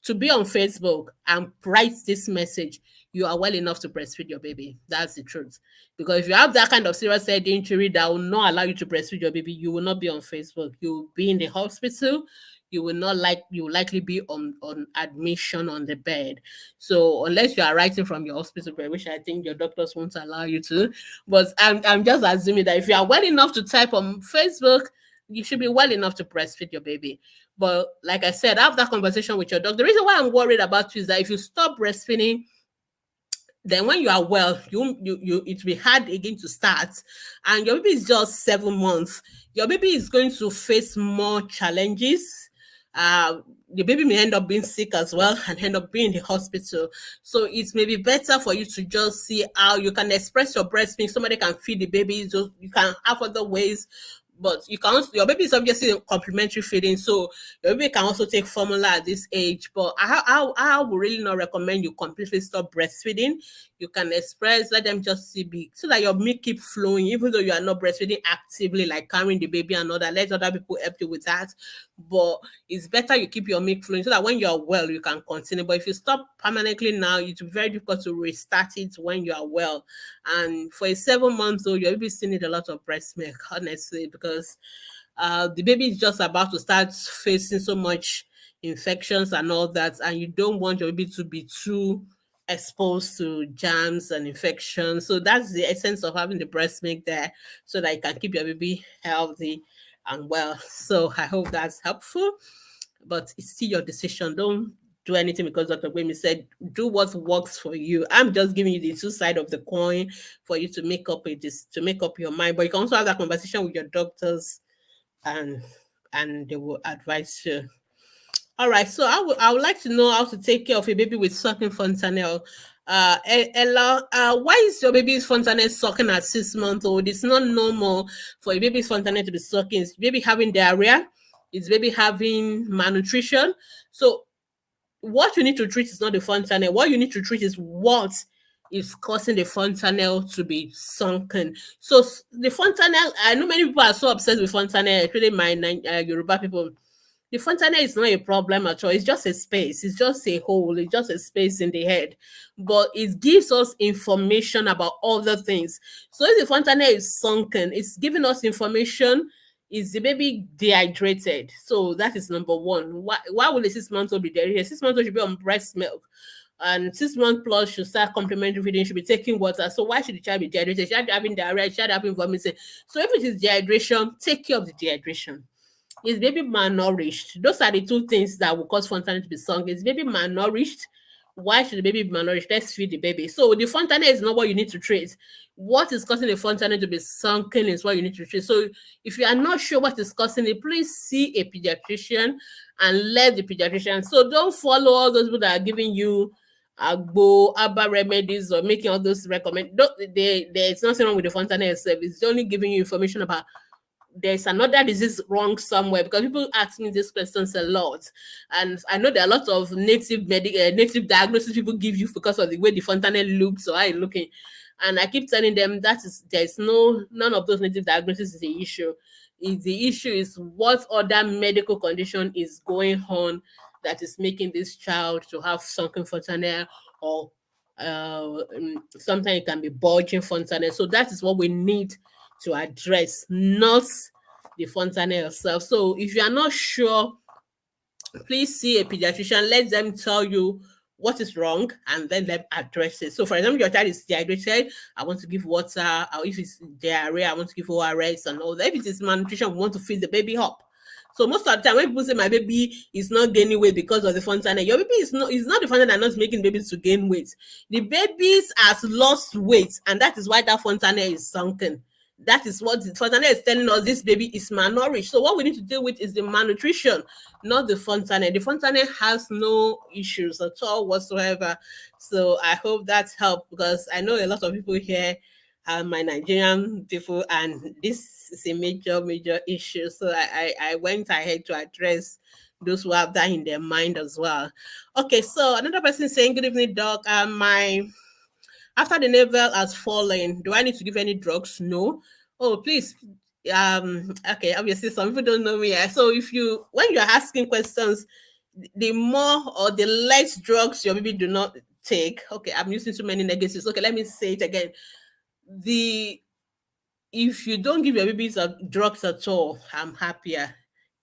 to be on Facebook and write this message, you are well enough to breastfeed your baby. That's the truth. Because if you have that kind of serious head injury that will not allow you to breastfeed your baby, you will not be on Facebook. You will be in the hospital. You will likely be on admission on the bed. So unless you are writing from your hospital bed, which I think your doctors won't allow you to. But I'm just assuming that if you are well enough to type on Facebook, you should be well enough to breastfeed your baby. But like I said, have that conversation with your doctor. The reason why I'm worried about you is that if you stop breastfeeding, then when you are well, it will be hard again to start. And your baby is just 7 months. Your baby is going to face more challenges. The baby may end up being sick as well and end up being in the hospital. So it may be better for you to just see how you can express your breast milk. Somebody can feed the baby. So you can have other ways, but you can also, your baby is obviously complementary feeding, so your baby can also take formula at this age. But I would really not recommend you completely stop breastfeeding. You can express, let them just see big, so that your milk keep flowing, even though you are not breastfeeding actively, like carrying the baby and all that. Let other people help you with that. But it's better you keep your milk flowing so that when you're well, you can continue. But if you stop permanently now, it will be very difficult to restart it when you are well. And for a 7 month old, your baby still need a lot of breast milk, honestly, because the baby is just about to start facing so much infections and all that, and you don't want your baby to be too exposed to germs and infections. So that's the essence of having the breast milk there, so that you can keep your baby healthy and well. So I hope that's helpful, but it's still your decision. Don't do anything because Dr. Gwemi said do what works for you. I'm just giving you the two side of the coin for you to make up your mind. But you can also have that conversation with your doctors, and they will advise you. All right, so I would like to know how to take care of a baby with sucking fontanelle. Ella, why is your baby's fontanelle sucking at 6 months old? It's not normal for a baby's fontanelle to be sucking. Is baby having diarrhea? Is baby having malnutrition? So what you need to treat is not the fontanelle. What you need to treat is what is causing the fontanelle to be sunken. So the fontanelle, I know many people are so obsessed with fontanelle, especially my Yoruba people. The fontanelle is not a problem at all. It's just a space. It's just a hole. It's just a space in the head. But it gives us information about other things. So if the fontanelle is sunken, it's giving us information. Is the baby dehydrated? So that is number one. Why will a 6 month old be dehydrated? 6 months old should be on breast milk. And 6 months plus should start complementary feeding, should be taking water. So why should the child be dehydrated? Should be having diarrhea, should having vomiting. So if it is dehydration, take care of the dehydration. Is baby malnourished? Those are the two things that will cause fontanelle to be sunk. Is baby malnourished? Why should the baby be malnourished? Let's feed the baby. So the fontanelle is not what you need to treat. What is causing the fontanelle to be sunken is what you need to treat. So if you are not sure what is causing it, please see a pediatrician and let the pediatrician. So don't follow all those people that are giving you agbo, ABBA remedies or making all those recommend. There's nothing wrong with the fontanelle itself. It's only giving you information about there's another disease wrong somewhere, because people ask me these questions a lot, and I know there are a lot of native diagnosis people give you because of the way the fontanelle looks or how it's looking, and I keep telling them that is there's none of those native diagnoses is the issue. The issue is what other medical condition is going on that is making this child to have sunken fontanelle, or Sometimes it can be bulging fontanelle. So that is what we need to address, not the fontanelle itself. So if you are not sure, please see a pediatrician. Let them tell you what is wrong and then them address it. So, for example, your child is dehydrated, I want to give water. Or if it's diarrhea, I want to give ORS and all that. If it is malnutrition, we want to feed the baby up. So most of the time, when people say my baby is not gaining weight because of the fontanelle, your baby is not the fontanelle that not making babies to gain weight. The babies has lost weight, and that is why that fontanelle is sunken. That is what the fontanelle is telling us. This baby is malnourished. So what we need to deal with is the malnutrition, not the fontanelle. The fontanelle has no issues at all whatsoever. So I hope that helped, because I know a lot of people here are my Nigerian people, and this is a major issue. So I went ahead to address those who have that in their mind as well. Okay, so another person saying, good evening, doc. My After the navel has fallen, do I need to give any drugs? No. Oh, please. Okay, obviously some people don't know me. So if you when you're asking questions, the more or the less drugs your baby do not take. Okay, I'm using too many negatives. Okay, let me say it again. The If you don't give your babies drugs at all, I'm happier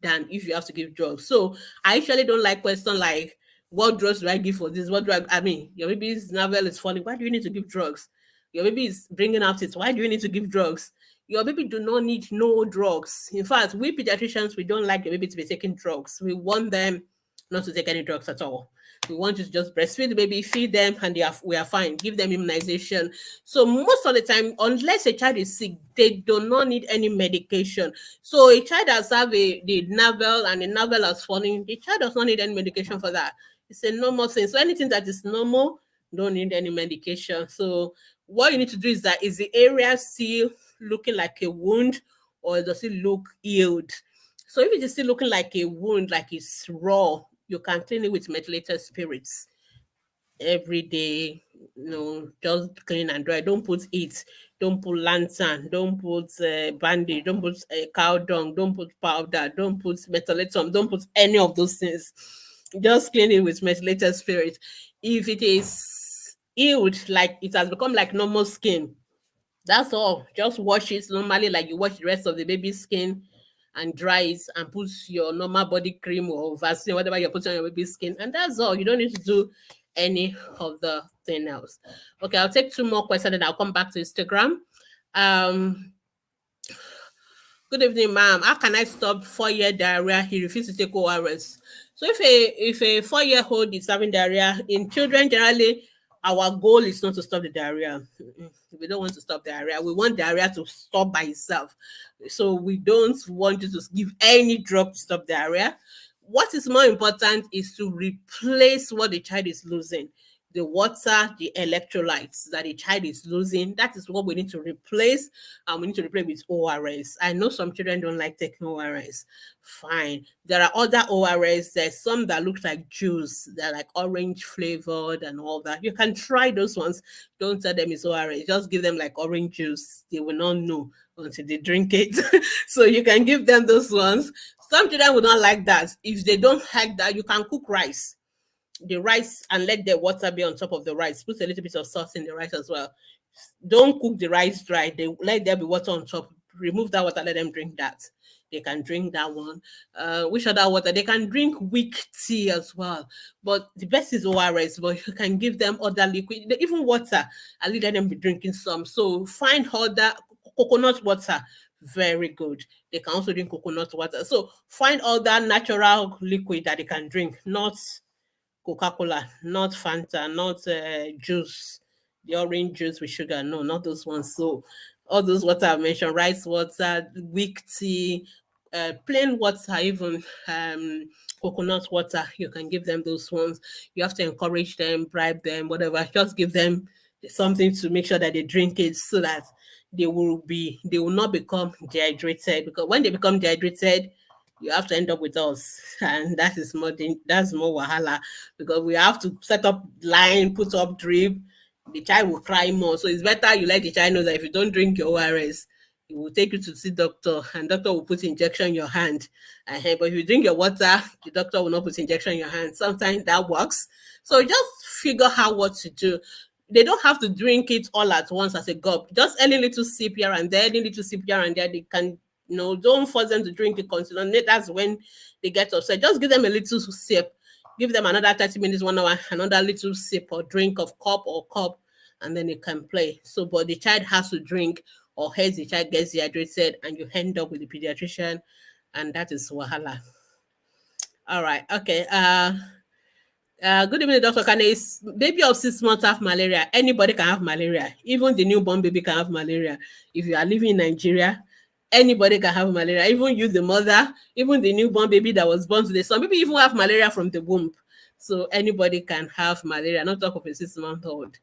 than if you have to give drugs. So I actually don't like questions like, what drugs do I give for this? What do I mean, your baby's navel is falling. Why do you need to give drugs? Your baby is bringing out it. Why do you need to give drugs? Your baby do not need no drugs. In fact, we pediatricians, we don't like the baby to be taking drugs. We want them not to take any drugs at all. We want you to just breastfeed the baby, feed them, and we are fine. Give them immunization. So most of the time, unless a child is sick, they do not need any medication. So a child has have the navel and the navel has fallen, the child does not need any medication for that. It's a normal thing. So anything that is normal, don't need any medication. So what you need to do is the area still looking like a wound, or does it look healed? So if it is still looking like a wound, like it's raw, you can clean it with methylated spirits every day. Just clean and dry. Don't put it. Don't put lantern. Don't put bandage. Don't put cow dung. Don't put powder. Don't put methylatum. Don't put any of those things. Just clean it with methylated spirit. If it is healed, like it has become like normal skin, that's all. Just wash it normally like you wash the rest of the baby's skin, and dry it and put your normal body cream or Vaseline, whatever you're putting on your baby's skin. And that's all. You don't need to do any of the thing else. Okay, I'll take two more questions and I'll come back to Instagram. Um, Good evening, ma'am. How can I stop 4-year diarrhea? He refused to take ORS. So if a 4-year-old is having diarrhea, in children generally, our goal is not to stop the diarrhea. We don't want to stop diarrhea. We want diarrhea to stop by itself. So we don't want you to give any drug to stop diarrhea. What is more important is to replace what the child is losing. The water, the electrolytes that the child is losing, that is what we need to replace, and we need to replace with ORS. I know some children don't like taking ORS. Fine. There are other ORS. There's some that look like juice. They're like orange flavored and all that. You can try those ones. Don't tell them it's ORS. Just give them like orange juice. They will not know until they drink it. So you can give them those ones. Some children will not like that. If they don't like that, you can cook rice, and let the water be on top of the rice. Put a little bit of salt in the rice as well. Don't cook the rice dry. Let there be water on top. Remove that water, let them drink that. They can drink that one. Which other water? They can drink weak tea as well. But the best is ORS, but you can give them other liquid, even water, and let them be drinking some. So find other coconut water. Very good. They can also drink coconut water. So find other natural liquid that they can drink, not Coca-Cola, not Fanta, not juice, the orange juice with sugar. No, not those ones. So all those water I mentioned, rice water, weak tea, plain water, even coconut water, you can give them those ones. You have to encourage them, bribe them, whatever. Just give them something to make sure that they drink it, so that they will not become dehydrated, because when they become dehydrated, you have to end up with us, and that's more wahala, because we have to set up line, put up drip. The child will cry more, so it's better you let the child know that if you don't drink your ORS, he will take you to see doctor, and doctor will put injection in your hand. But if you drink your water, the doctor will not put injection in your hand. Sometimes that works. So just figure out what to do. they don't have to drink it all at once as a gulp. Just any little sip here and there, any little sip here and there, they can, don't force them to drink it continuously. That's when they get upset. Just give them a little sip. Give them another 30 minutes, 1 hour, another little sip or drink of cup, and then you can play. So, but the child has to drink, or else the child gets dehydrated and you end up with the pediatrician, and that is wahala. All right. Okay. Good evening, Dr. Kane. Baby of 6 months have malaria. Anybody can have malaria. Even the newborn baby can have malaria. If you are living in Nigeria, anybody can have malaria. Even you, the mother, even the newborn baby that was born today. Some people even have malaria from the womb. So anybody can have malaria. Not talk of a 6-month-old.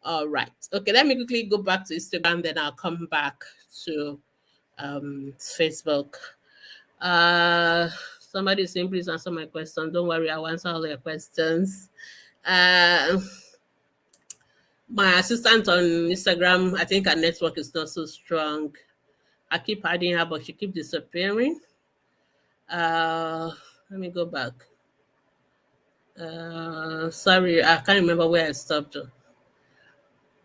All right. Okay, let me quickly go back to Instagram, then I'll come back to Facebook. Somebody saying, please answer my question. Don't worry, I'll answer all your questions. My assistant on Instagram, I think her network is not so strong. I keep adding her, but she keeps disappearing. Let me go back. Sorry, I can't remember where I stopped.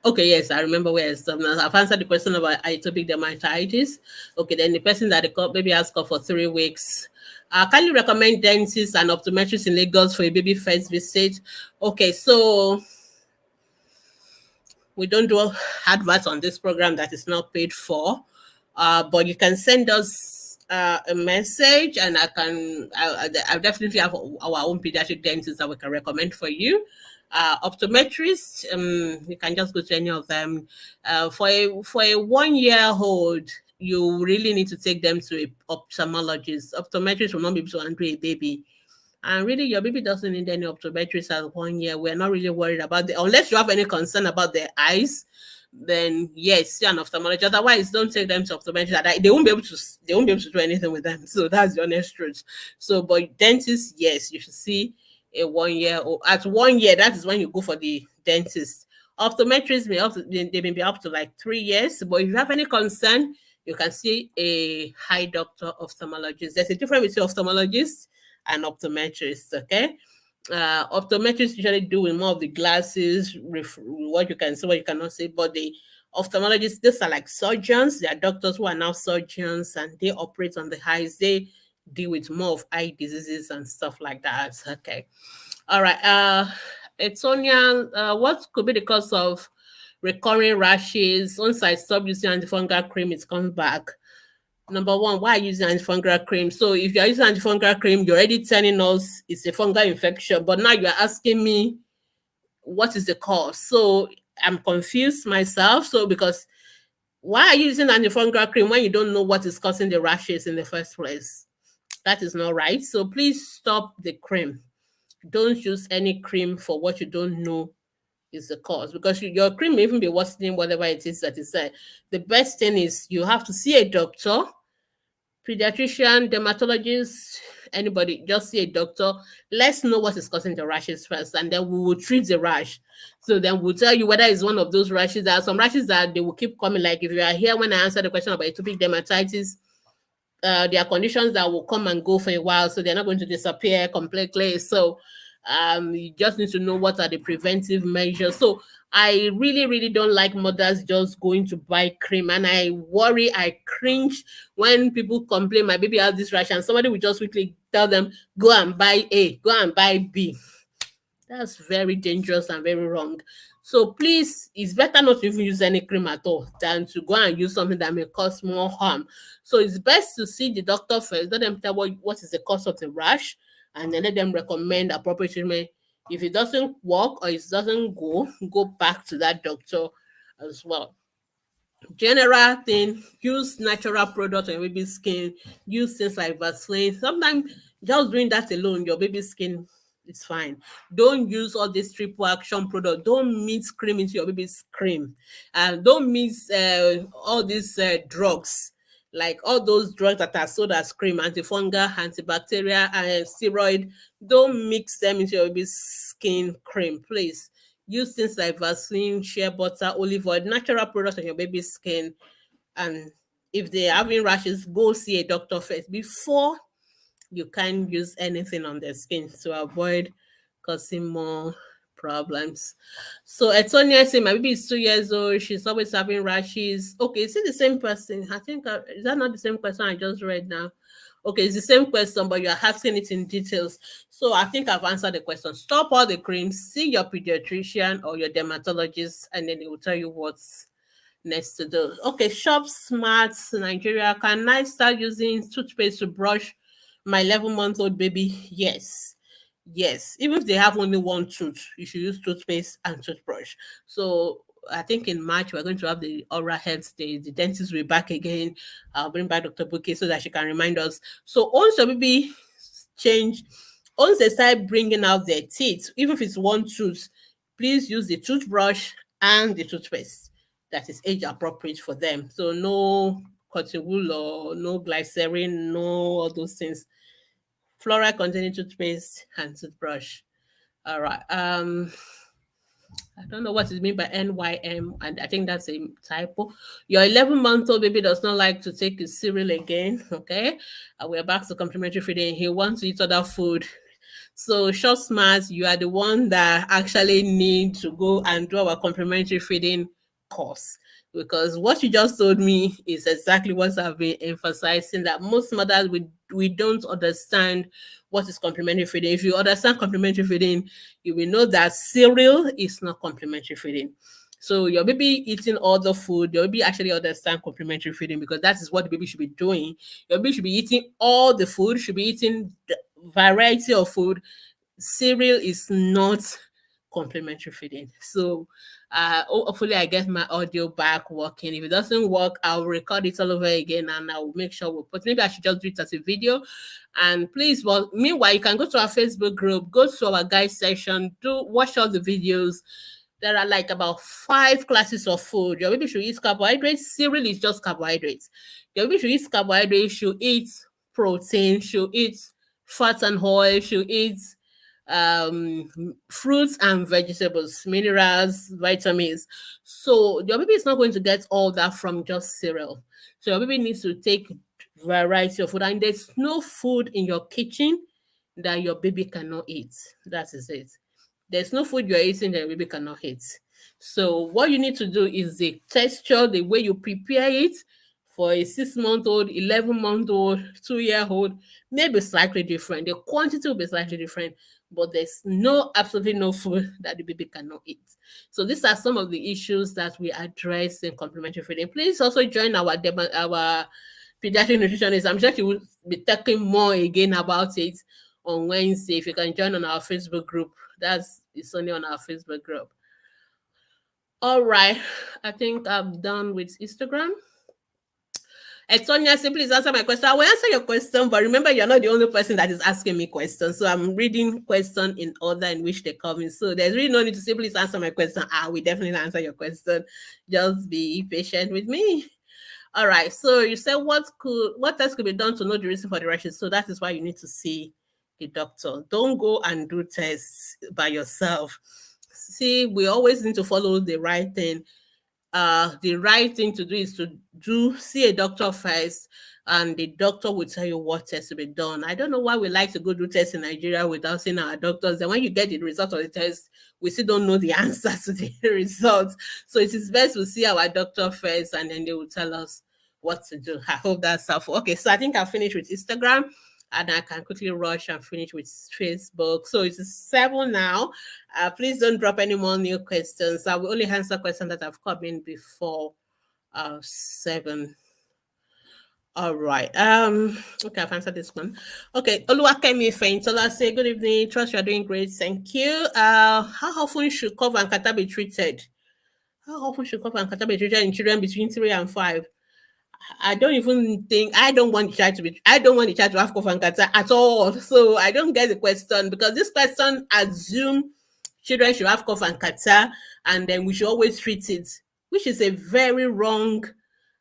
Okay, yes, I remember where I stopped. Now I've answered the question about atopic dermatitis. Okay, then the person that the baby has got for 3 weeks. Can you recommend dentists and optometrists in Lagos for a baby first visit? Okay, so we don't do adverts on this program that is not paid for, but you can send us a message, and I definitely have our own pediatric dentists that we can recommend for you. Optometrists, you can just go to any of them. For a 1-year-old, you really need to take them to a ophthalmologist. Optometrists will not be able to handle a baby. And really, your baby doesn't need any optometrists at 1 year. We're not really worried about unless you have any concern about their eyes, then yes, see an ophthalmologist. Otherwise, don't take them to optometrists. They won't be able to do anything with them. So that's the honest truth. So, but dentists, yes, you should see a 1 year, or at 1 year, that is when you go for the dentist. Optometrists they may be up to like 3 years, but if you have any concern, you can see a high doctor ophthalmologist. There's a difference between ophthalmologists and optometrists. Okay, optometrists usually do with more of the glasses, what you can see, what you cannot see, but the ophthalmologists, these are like surgeons. They are doctors who are now surgeons, and they operate on the eyes. They deal with more of eye diseases and stuff like that. Okay, all right. Etonia, what could be the cause of recurring rashes? Once I stop using antifungal cream, it comes back. Number one, why are you using antifungal cream? So if you're using antifungal cream, you're already telling us it's a fungal infection, but now you're asking me what is the cause. So I'm confused myself. So because why are you using antifungal cream when you don't know what is causing the rashes in the first place? That is not right. So please stop the cream. Don't use any cream for what you don't know is the cause, because your cream may even be worsening whatever it is that is there. The best thing is you have to see a doctor, pediatrician, dermatologist, anybody, just see a doctor. Let's know what is causing the rashes first, and then we will treat the rash. So then we'll tell you whether it's one of those rashes. There are some rashes that they will keep coming. Like if you are here when I answer the question about atopic dermatitis, there are conditions that will come and go for a while, so they're not going to disappear completely. So you just need to know what are the preventive measures. So I really, really don't like mothers just going to buy cream, and I cringe when people complain my baby has this rash, and somebody will just quickly tell them, go and buy A, go and buy B. That's very dangerous and very wrong. So please, it's better not to even use any cream at all than to go and use something that may cause more harm. So it's best to see the doctor first. Let them tell what is the cause of the rash, and then let them recommend appropriate treatment. If it doesn't work or it doesn't go back to that doctor as well. General thing, use natural product on your baby's skin. Use things like Vaseline. Sometimes just doing that alone, your baby's skin is fine. Don't use all this triple action product. Don't mix cream into your baby's cream, and don't mix all these drugs, like all those drugs that are sold as cream, antifungal, antibacterial, and steroid. Don't mix them into your baby's skin cream, please. Use things like Vaseline, shea butter, olive oil, natural products on your baby's skin. And if they're having rashes, go see a doctor first before you can use anything on their skin to avoid causing more problems. So Etonia say my baby is 2 years old. She's always having rashes. Okay, is it the same person? I think is that not the same question I just read now? Okay, it's the same question, but you're asking it in details. So I think I've answered the question. Stop all the creams, see your pediatrician or your dermatologist, and then they will tell you what's next to do. Okay, Shop Smart Nigeria. Can I start using toothpaste to brush my 11-month-old baby? Yes. Yes. Even if they have only one tooth, you should use toothpaste and toothbrush. So I think in March we're going to have the oral health day. The dentist will be back again. I'll bring back Dr. Buki so that she can remind us. So once your baby change, once they start bringing out their teeth, even if it's one tooth, please use the toothbrush and the toothpaste that is age appropriate for them. So no cotton wool or no glycerin, no all those things. Fluoride containing toothpaste and toothbrush. All right. I don't know what it means by NYM, and I think that's a typo. Your 11-month-old baby does not like to take his cereal again. Okay. We're back to complementary feeding. He wants to eat other food. So, short smart, you are the one that actually need to go and do our complementary feeding course. Because what you just told me is exactly what I've been emphasizing, that most mothers we don't understand what is complementary feeding. If you understand complementary feeding, you will know that cereal is not complementary feeding. So your baby eating all the food, your baby actually understand complementary feeding because that is what the baby should be doing. Your baby should be eating all the food, should be eating the variety of food. Cereal is not complementary feeding. So hopefully I get my audio back working. If it doesn't work, I'll record it all over again and I'll make sure we'll put, maybe I should just do it as a video. And please, well, meanwhile, you can go to our Facebook group, go to our guide section, do watch all the videos. There are like about 5 classes of food. Your baby should eat carbohydrates. Cereal is just carbohydrates. Your baby should eat carbohydrates, should eat protein, should eat fat and oil, should eat um fruits and vegetables, minerals, vitamins. So your baby is not going to get all that from just cereal. So your baby needs to take variety of food, and there's no food in your kitchen that your baby cannot eat. That is it. There's no food you're eating that your baby cannot eat. So what you need to do is the texture, the way you prepare it for a 6-month-old, 11-month-old, 2-year-old, maybe slightly different. The quantity will be slightly different, but there's absolutely no food that the baby cannot eat. So these are some of the issues that we address in complementary feeding. Please also join our pediatric nutritionist. I'm sure she will be talking more again about it on Wednesday. If you can join on our Facebook group, it's only on our Facebook group. All right, I think I'm done with Instagram. Etonia, say, please answer my question. I will answer your question, but remember, you're not the only person that is asking me questions. So I'm reading question in order in which they come in. So there's really no need to say, please answer my question. I will definitely answer your question. Just be patient with me. All right. So you said what else could be done to know the reason for the rashes? So that is why you need to see the doctor. Don't go and do tests by yourself. See, we always need to follow the right thing. The right thing to do is to see a doctor first, and the doctor will tell you what tests to be done. I don't know why we like to go do tests in Nigeria without seeing our doctors. And when you get the result of the test, we still don't know the answer to the results. So it is best to see our doctor first, and then they will tell us what to do. I hope that's helpful. Okay, so I think I'll finish with Instagram, and I can quickly rush and finish with Facebook. So it's 7 now. Please don't drop any more new questions. I will only answer questions that have come in before 7. All right. Okay, I've answered this one. Okay, Oluwakemi Feintola say, good evening. Trust you're doing great. Thank you. How often should cough and catarrh be treated? How often should cough and catarrh be treated in children between 3 and 5? I don't want the child to have cough and catarrh at all. So I don't get the question, because this question assumes children should have cough and catarrh and then we should always treat it, which is a very wrong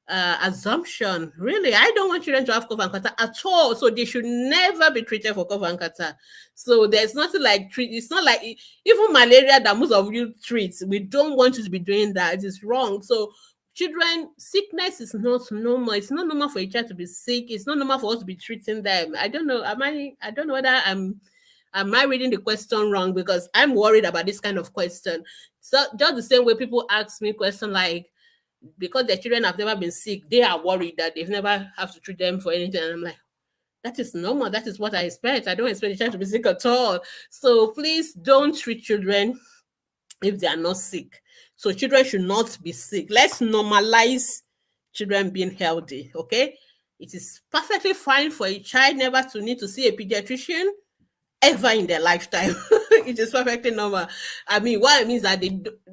assumption. Really, I don't want children to have cough and catarrh at all. So they should never be treated for cough and catarrh. So there's nothing like it's not like even malaria that most of you treat. We don't want you to be doing that. It is wrong. So children, sickness is not normal. It's not normal for a child to be sick. It's not normal for us to be treating them. I don't know. I don't know whether I'm am I reading the question wrong? Because I'm worried about this kind of question. So just the same way people ask me question like, because their children have never been sick, they are worried that they've never have to treat them for anything. And I'm like, that is normal. That is what I expect. I don't expect the child to be sick at all. So please don't treat children if they are not sick. So children should not be sick. Let's normalize children being healthy. Okay. It is perfectly fine for a child never to need to see a pediatrician ever in their lifetime. It is perfectly normal. I mean, what it means that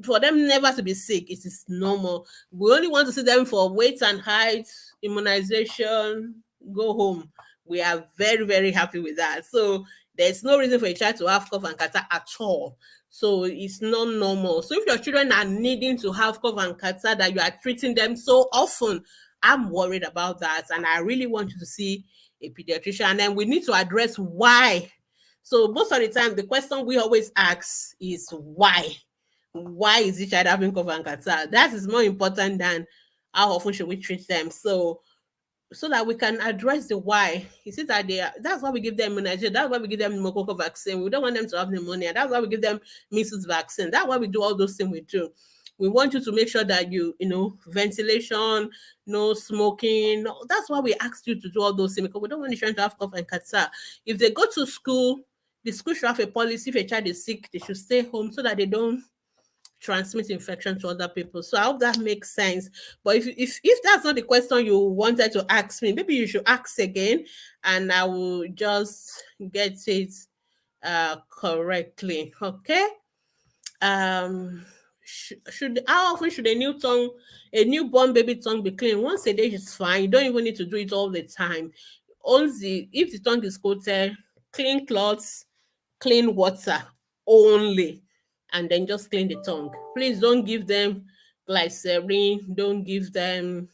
for them never to be sick, it is normal. We only want to see them for weight and height, immunization, go home. We are very, very happy with that. So there's no reason for a child to have cough and catarrh at all. So it's not normal. So if your children are needing to have cough and catarrh that you are treating them so often, I'm worried about that. And I really want you to see a pediatrician. And then we need to address why. So most of the time, the question we always ask is why? Why is each child having cough and catarrh? That is more important than how often should we treat them. So that we can address the why. You see that that's why we give them immunization. That's why we give them pneumococcal vaccine. We don't want them to have pneumonia. That's why we give them measles vaccine. That's why we do all those things we do. We want you to make sure that ventilation, no smoking. That's why we ask you to do all those things, because we don't want the children to have cough and catarrh. If they go to school, the school should have a policy. If a child is sick, they should stay home so that they don't transmit infection to other people. So I hope that makes sense. But if that's not the question you wanted to ask me, maybe you should ask again, and I will just get it correctly. Okay. Should How often should a newborn baby tongue be cleaned? Once a day is fine. You don't even need to do it all the time. Only if the tongue is coated, clean cloths, clean water only, and then just clean the tongue. Please don't give them glycerin. Don't give them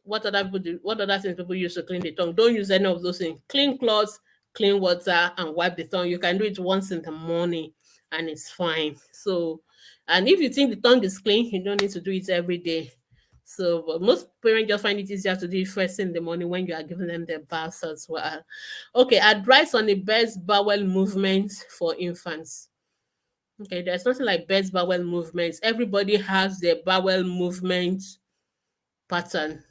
what other things people use to clean the tongue. Don't use any of those things. Clean cloths, clean water, and wipe the tongue. You can do it once in the morning, and it's fine. So, and if you think the tongue is clean, you don't need to do it every day. So, but most parents just find it easier to do it first in the morning when you are giving them their baths as well. Okay, advice on the best bowel movements for infants. Okay, there's nothing like best bowel movements. Everybody has their bowel movement pattern,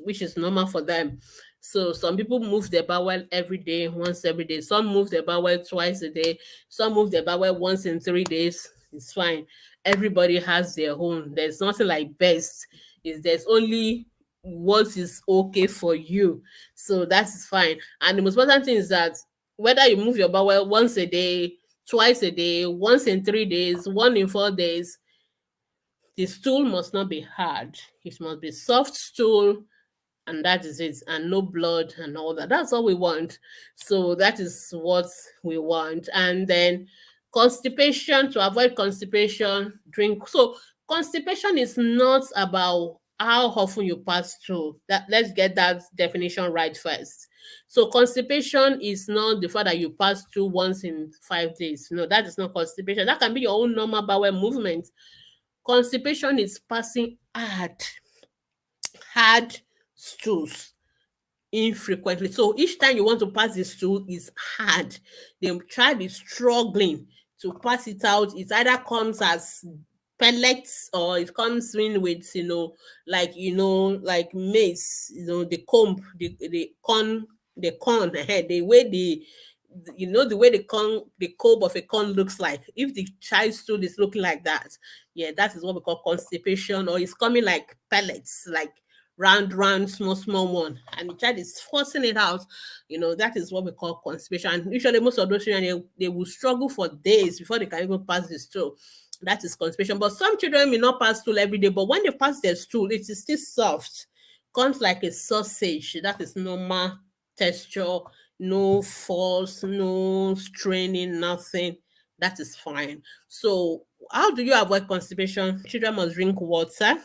which is normal for them. So some people move their bowel every day, once every day. Some move their bowel twice a day. Some move their bowel once in 3 days. It's fine. Everybody has their own. There's nothing like best. There's only what is okay for you. So that's fine. And the most important thing is that whether you move your bowel once a day, twice a day, once in 3 days, one in 4 days, the stool must not be hard. It must be soft stool, and that is it, and no blood and all that. That's all we want. So that is what we want. And then constipation, to avoid constipation, drink. So constipation is not about how often you pass through. That let's get that definition right first. So constipation is not the fact that you pass through once in 5 days. No, that is not constipation. That can be your own normal bowel movement. Constipation is passing hard stools infrequently. So each time you want to pass the stool is hard. The child is struggling to pass it out. It either comes as pellets or it comes in with like maize, the comb, the corn ahead, the way the way the cob of a corn looks like. If the child stool is looking like that, yeah, that is what we call constipation, or it's coming like pellets, like round, small one, and the child is forcing it out. That is what we call constipation. And usually, most of those children, they will struggle for days before they can even pass the stool. That is constipation. But some children may not pass stool every day, but when they pass their stool, it is still soft, comes like a sausage. That is normal texture, no force, no straining, nothing. That is fine. So, how do you avoid constipation? Children must drink water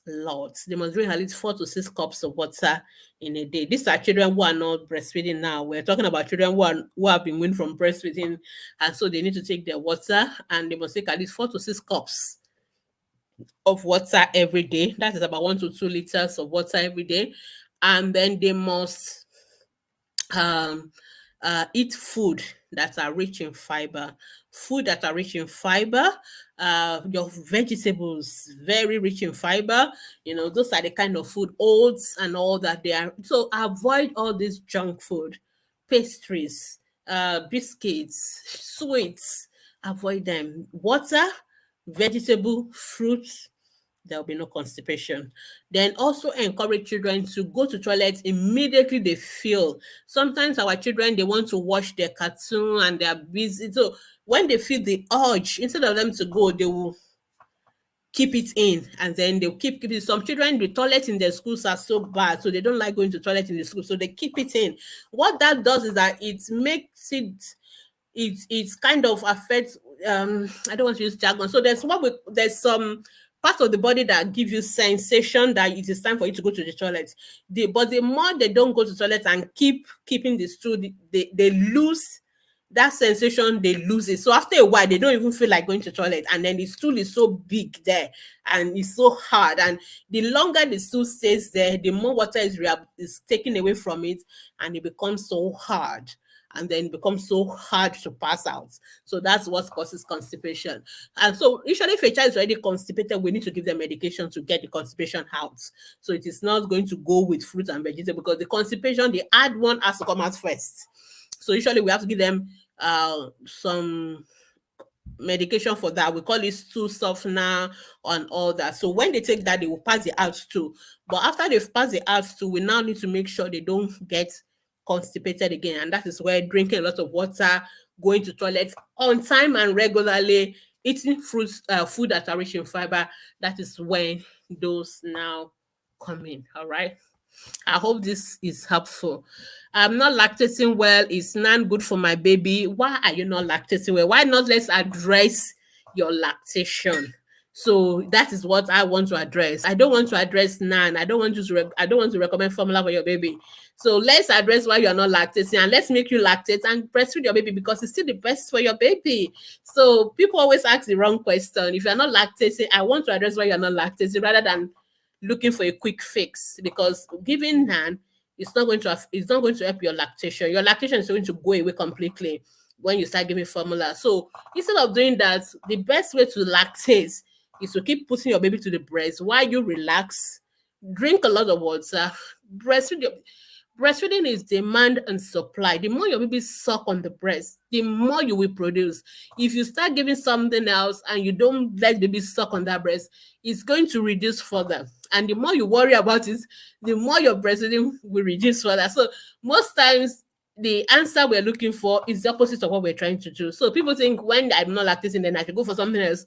lots. They must drink at least 4 to 6 cups of water in a day. These are children who are not breastfeeding now. We're talking about children who have been weaned from breastfeeding, and so they need to take their water, and they must take at least 4 to 6 cups of water every day. That is about 1 to 2 liters of water every day. And then they must eat food that are rich in fiber. Food that are rich in fiber, your vegetables, very rich in fiber. Those are the kind of food, oats and all that they are. So avoid all this junk food, pastries, biscuits, sweets. Avoid them. Water, vegetable, fruits, there will be no constipation. Then also encourage children to go to toilet immediately they feel. Sometimes our children, they want to watch their cartoon and they are busy. So when they feel the urge, instead of them to go, they will keep it in, and then they'll keeping. Some children, the toilet in their schools are so bad, so they don't like going to toilet in the school, so they keep it in. What that does is that it makes it kind of affects, I don't want to use jargon. So there's some part of the body that give you sensation that it is time for you to go to the toilet. But the more they don't go to toilet and keeping the stool, they lose that sensation, they lose it. So after a while, they don't even feel like going to toilet. And then the stool is so big there and it's so hard. And the longer the stool stays there, the more water is taken away from it, and it becomes so hard. And then it becomes so hard to pass out. So that's what causes constipation. And so usually if a child is already constipated, we need to give them medication to get the constipation out. So it is not going to go with fruit and vegetables, because the constipation, the hard one, has to come out first. So usually we have to give them some medication for that. We call it stool softener and all that. So when they take that, they will pass it out too. But after they've passed it out too, we now need to make sure they don't get constipated again. And that is where drinking a lot of water, going to toilet on time and regularly, eating fruits, food that are rich in fiber, that is when those now come in. All right. I hope this is helpful. I'm not lactating well. It's not good for my baby. Why are you not lactating well? Why not? Let's address your lactation. So that is what I want to address. I don't want to address NAN. I don't want to recommend formula for your baby. So let's address why you're not lactating, and let's make you lactate and breastfeed your baby, because it's still the best for your baby. So people always ask the wrong question. If you're not lactating, I want to address why you're not lactating rather than looking for a quick fix, because giving NAN it's not going to help your lactation. Your lactation is going to go away completely when you start giving formula. So instead of doing that, the best way to lactate is to keep putting your baby to the breast while you relax, drink a lot of water, breastfeed your breastfeeding is demand and supply. The more your baby suck on the breast, the more you will produce. If you start giving something else and you don't let baby suck on that breast, it's going to reduce further. And the more you worry about it, the more your breastfeeding will reduce further. So most times the answer we're looking for is the opposite of what we're trying to do. So people think when I'm not lactating, then I should go for something else.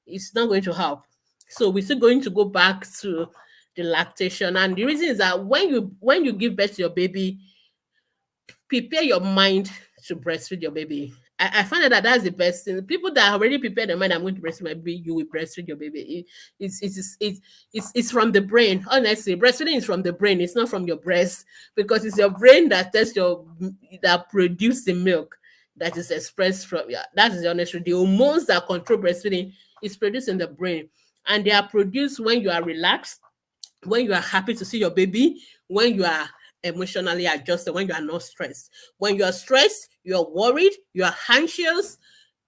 It's not going to help. So we're still going to go back to the lactation. And the reason is that when you give birth to your baby, prepare your mind to breastfeed your baby. I find that that's the best thing. People that already prepared their mind, I'm going to breastfeed my baby, you will breastfeed your baby. It's from the brain. Honestly, breastfeeding is from the brain. It's not from your breast, because it's your brain that that produce the milk that is expressed from. Yeah, that is the honest truth. The hormones that control breastfeeding is produced in the brain, and they are produced when you are relaxed, when you are happy to see your baby, when you are emotionally adjusted, when you are not stressed. When you are stressed, you are worried, you are anxious,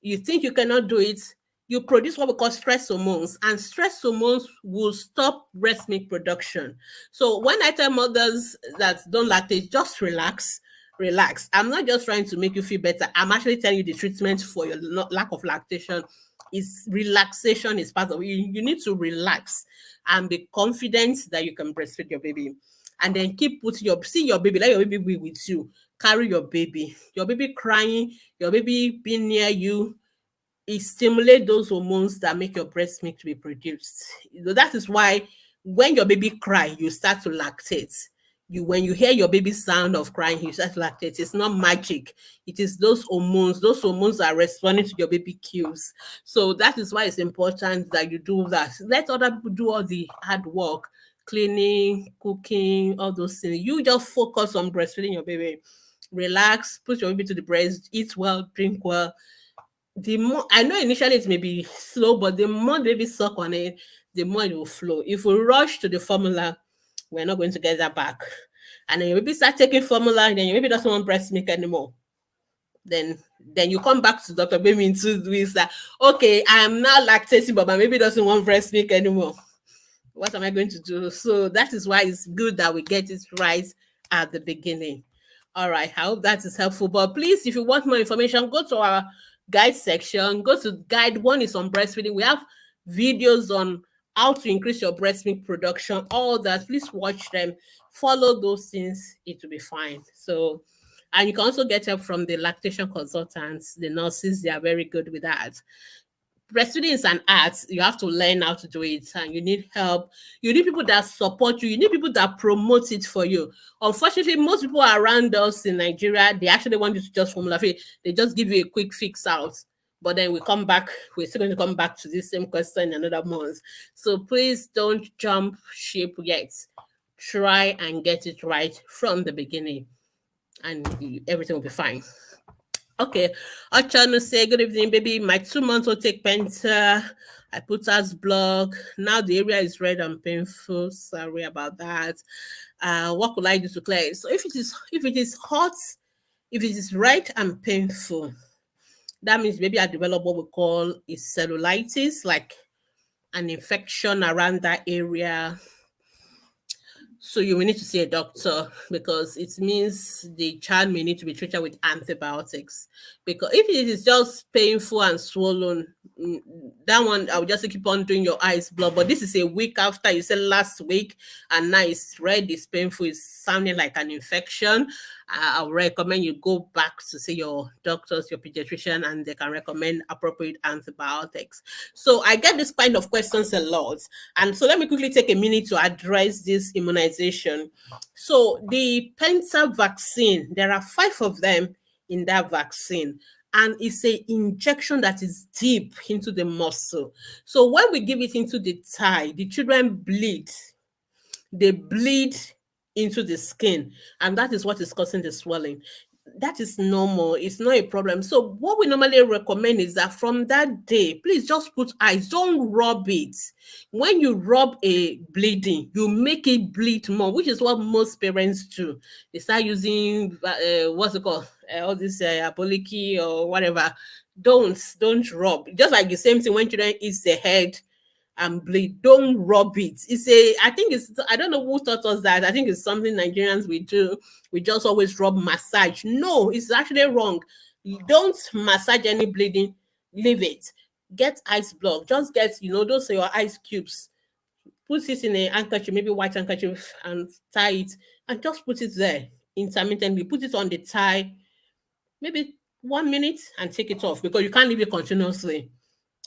you think you cannot do it, you produce what we call stress hormones, and stress hormones will stop breast milk production. So when I tell mothers that don't lactate, just relax, relax. I'm not just trying to make you feel better. I'm actually telling you the treatment for your lack of lactation is relaxation is part of it. You need to relax and be confident that you can breastfeed your baby. And then keep putting see your baby, let your baby be with you. Carry your baby crying, your baby being near you. It stimulates those hormones that make your breast milk to be produced. That is why when your baby cry, you start to lactate. When you hear your baby's sound of crying, you start to lactate. It's not magic. It is those hormones. Those hormones are responding to your baby cues. So that is why it's important that you do that. Let other people do all the hard work, cleaning, cooking, all those things. You just focus on breastfeeding your baby. Relax, put your baby to the breast, eat well, drink well. The more, I know initially it may be slow, but the more the baby suck on it, the more it will flow. If we rush to the formula, we're not going to get that back. And then your baby start taking formula, and then your baby doesn't want breast milk anymore. then you come back to Dr. Baby in 2 weeks that, okay, I am now lactating, but my baby doesn't want breast milk anymore. What am I going to do? So that is why it's good that we get it right at the beginning. All right, I hope that is helpful. But please, if you want more information, go to our guide section. Go to guide one is on breastfeeding. We have videos on how to increase your breast milk production, all that. Please watch them, follow those things, it will be fine. So, and you can also get help from the lactation consultants, the nurses, they are very good with that. Breastfeeding is an art. You have to learn how to do it, and you need help. You need people that support you. You need people that promote it for you. Unfortunately, most people around us in Nigeria, they actually want you to just formula feed. They just give you a quick fix out. But then we come back, we're still going to come back to this same question in another month. So please don't jump ship yet. Try and get it right from the beginning, and everything will be fine. Okay, Ochano say, good evening, baby. My 2 months will take Penta. I put as blog. Now the area is red and painful. Sorry about that. What could I do to clear it? So if it is hot, if it is red and painful, that means maybe I develop what we call is cellulitis, like an infection around that area. So you will need to see a doctor because it means the child may need to be treated with antibiotics. Because if it is just painful and swollen, that one I will just keep on doing your eyes blood. But this is a week after you said last week, and now it's red, it's painful, it's sounding like an infection. I would recommend you go back to see your doctors, your pediatrician, and they can recommend appropriate antibiotics. So I get this kind of questions a lot. And so let me quickly take a minute to address this immunization. So the Penta vaccine, there are 5 of them in that vaccine. And it's an injection that is deep into the muscle. So when we give it into the thigh, the children bleed. They bleed into the skin, and that is what is causing the swelling. That is normal, it's not a problem. So what we normally recommend is that from that day, please just put ice, don't rub it. When you rub a bleeding, you make it bleed more, which is what most parents do. They start using what's it called, all this aboliki or whatever. Don't rub. Just like the same thing when children eat the head and bleed, don't rub it. I don't know who taught us that. I think it's something Nigerians we do. We just always rub massage. No, it's actually wrong. Don't massage any bleeding. Leave it. Get ice block. Just get, those are your ice cubes. Put it in a handkerchief, maybe white handkerchief, and tie it, and just put it there intermittently. Put it on the thigh, maybe 1 minute, and take it off because you can't leave it continuously.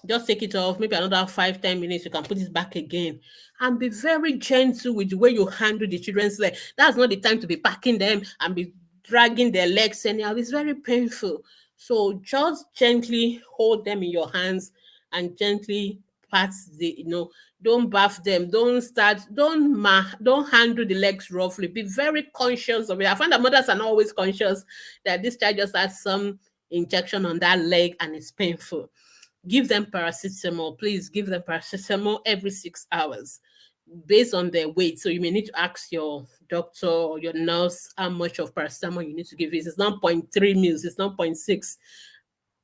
Just take it off, maybe another 5-10 minutes, you can put it back again. And be very gentle with the way you handle the children's leg. That's not the time to be packing them and be dragging their legs anyhow. It's very painful. So just gently hold them in your hands and gently pat don't bath them, don't handle the legs roughly. Be very conscious of it. I find that mothers are not always conscious that this child just has some injection on that leg and it's painful. Give them paracetamol. Please give them paracetamol every 6 hours based on their weight. So you may need to ask your doctor or your nurse how much of paracetamol you need to give it. It's not 0.3 mils, it's not 0.6,